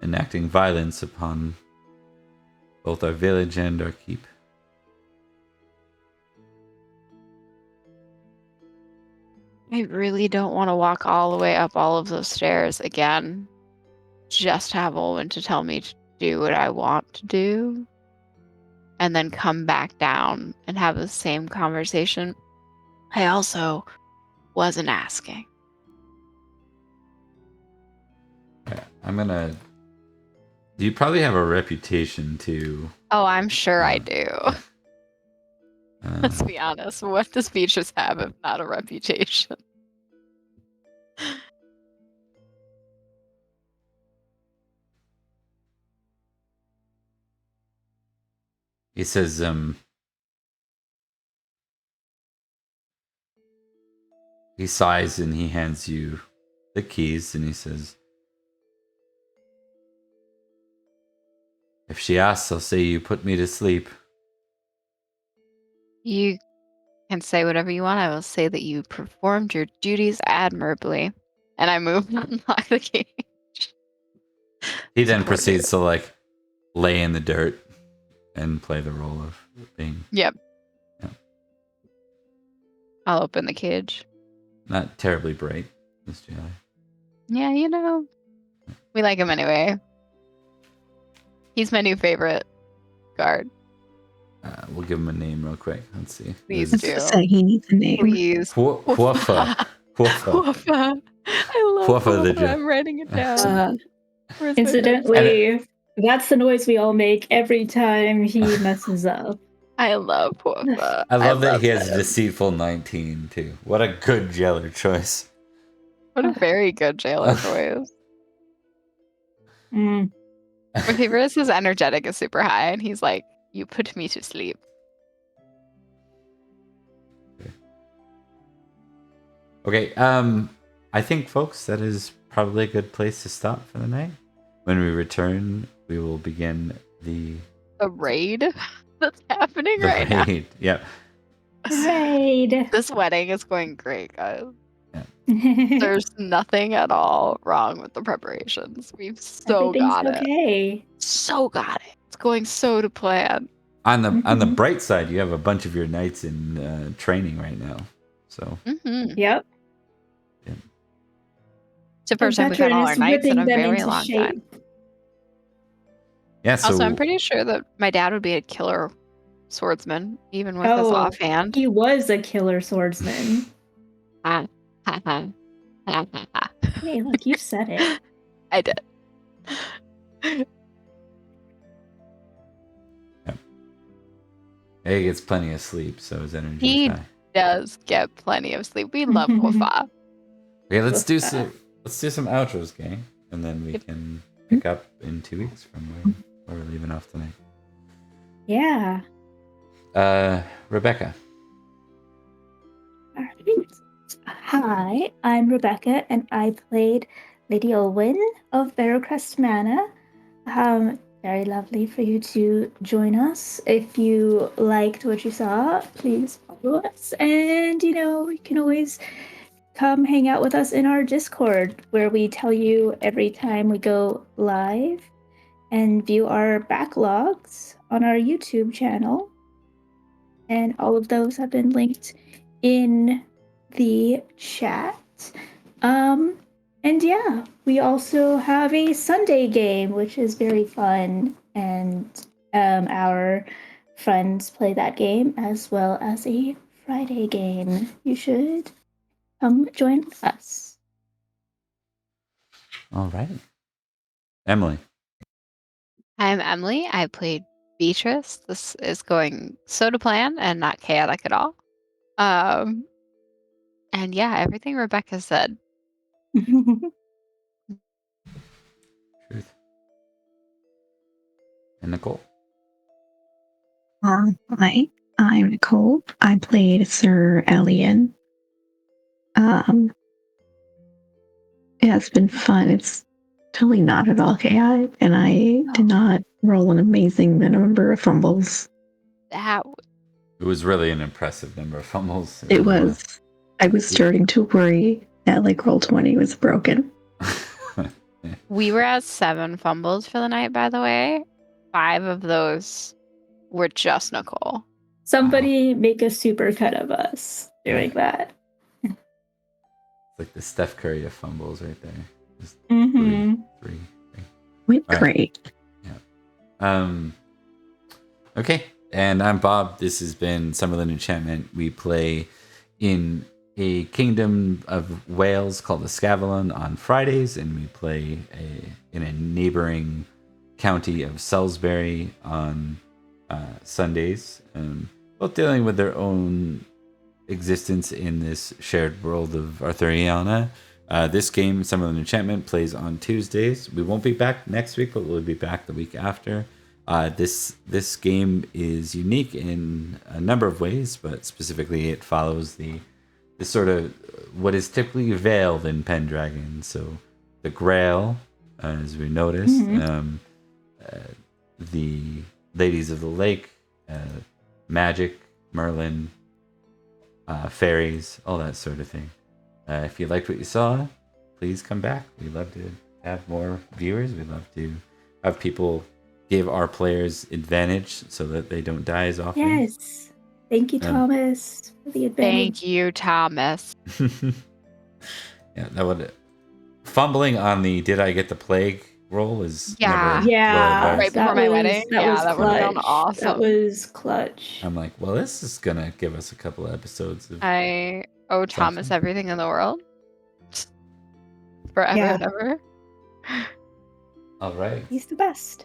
enacting violence upon both our village and our keep. I really don't want to walk all the way up all of those stairs again. Just have Olwen to tell me to do what I want to do. And then come back down and have the same conversation. I also wasn't asking. I'm gonna. You probably have a reputation to. Oh, I'm sure I do. Uh, Let's be honest. What does Beatrice have if not a reputation? he says, he sighs and he hands you the keys and he says, if she asks, I'll say you put me to sleep. You can say whatever you want. I will say that you performed your duties admirably. And I move and unlock the cage. He then Support proceeds to like lay in the dirt and play the role of being Yep. Yeah. I'll open the cage. not terribly bright, this jailer. Yeah, you know. We like him anyway. He's my new favorite guard. We'll give him a name real quick. Let's see. Please This do. is So he needs a name. Please. Hoofa. Hoofa. Hoofa. I love Hoofa the Hoofa. I'm writing it down. Where's my Incidentally, that's the noise we all make every time he messes up. I love Hoofa. I love that he has him. a deceitful 19 too. What a good jailer choice. What a very good jailer choice. Mm. My favorite is his energetic is super high, and he's like, "You put me to sleep." Okay, I think, folks, that is probably a good place to stop for the night. When we return, we will begin the raid that's happening right now. raid. Yep. Raid. This wedding is going great, guys. There's nothing at all wrong with the preparations. We've so got it. Okay. So got it. It's going so to plan. On the bright side, you have a bunch of your knights in training right now. So Yep. It's the first time we've had all our knights in a very long shape. time. yeah. So Also, I'm pretty sure that my dad would be a killer swordsman, even with his offhand. He was a killer swordsman. Hey, look, you said it. I did. he gets plenty of sleep, so his energy He is high. does get plenty of sleep. We love Hoofa. Okay, let's do some outros, gang, and then we can pick up in 2 weeks from where we're leaving off tonight. Yeah. Rebecca. All right. Hi, I'm Rebecca, and I played Lady Olwen of Barrowcrest Manor. Very lovely for you to join us. If you liked what you saw, please follow us. And, you can always come hang out with us in our Discord, where we tell you every time we go live, and view our backlogs on our YouTube channel. And all of those have been linked in the chat. And yeah, we also have a Sunday game, which is very fun, and our friends play that game as well as a Friday game. You should come join us. All right. Emily. I'm Emily. I played Beatrice. This is going so to plan and not chaotic at all. And yeah, everything Rebecca said. Truth. And Nicole. Hi, I'm Nicole. I played Sir Elian. Yeah, it's been fun. It's totally not at all chaotic, and I did not roll an amazing number of fumbles. That It was really an impressive number of fumbles. It was. I was starting to worry that like Roll20 was broken. we were at 7 fumbles for the night, by the way. 5 of those were just Nicole. Somebody make a super cut of us doing that. It's like the Steph Curry of fumbles right there. Just Mm-hmm. three. Went All right. great. Yeah. Okay. And I'm Bob. This has been Summerland Enchantment. We play in a kingdom of Wales called the Avalon on Fridays, and we play in a neighboring county of Salisbury on Sundays. Both dealing with their own existence in this shared world of Arthuriana. This game, Summerland Enchantment, plays on Tuesdays. We won't be back next week, but we'll be back the week after. This game is unique in a number of ways, but specifically it follows the sort of what is typically veiled in Pendragon. So the Grail, as we noticed, the Ladies of the Lake, magic, Merlin, fairies, all that sort of thing. If you liked what you saw, please come back. We'd love to have more viewers. We'd love to have people give our players advantage so that they don't die as often. Yes. Thank you, Thomas, for the advantage. Thank you, Thomas. Yeah, that would. Fumbling on the "Did I get the plague?" roll is Yeah. never Yeah, well advised. Right before my wedding? That Yeah, was that would've clutch. been awesome. That was clutch. I'm like, well, this is gonna give us a couple of episodes of I owe Thomas something. everything in the world. Forever Yeah. and ever. All right. He's the best.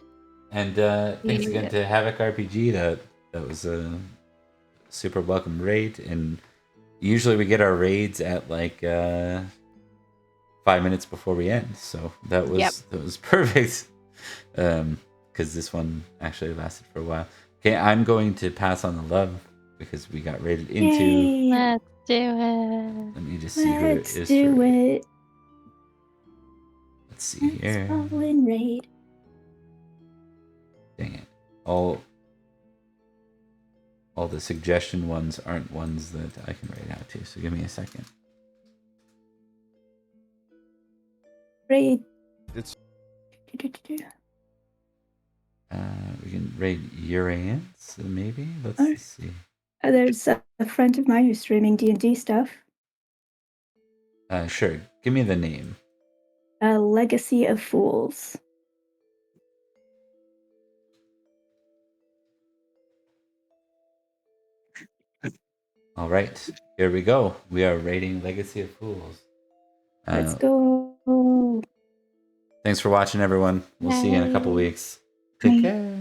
And thanks again to Havoc RPG. That was a super welcome raid. And usually we get our raids at like 5 minutes before we end. So that was perfect. Because this one actually lasted for a while. Okay, I'm going to pass on the love because we got raided into. Yay. Let's do it. Let me just see who it Let's is. do it. Let's see here. Let's follow in raid. Dang it. All the suggestion ones aren't ones that I can raid out to, so give me a second. Raid. It's- We can raid Urians, maybe? Let's Alright. see. There's a friend of mine who's streaming D&D stuff. Sure. Give me the name. A Legacy of Fools. All right. Here we go. We are raiding Legacy of Fools. Let's go. Thanks for watching, everyone. We'll see you in a couple weeks. Take Bye. care.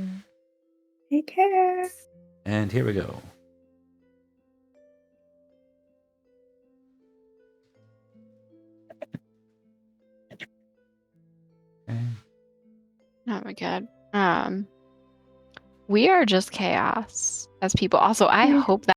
Take care. And here we go. Okay. Oh my god. We are just chaos as people. Also, I hope that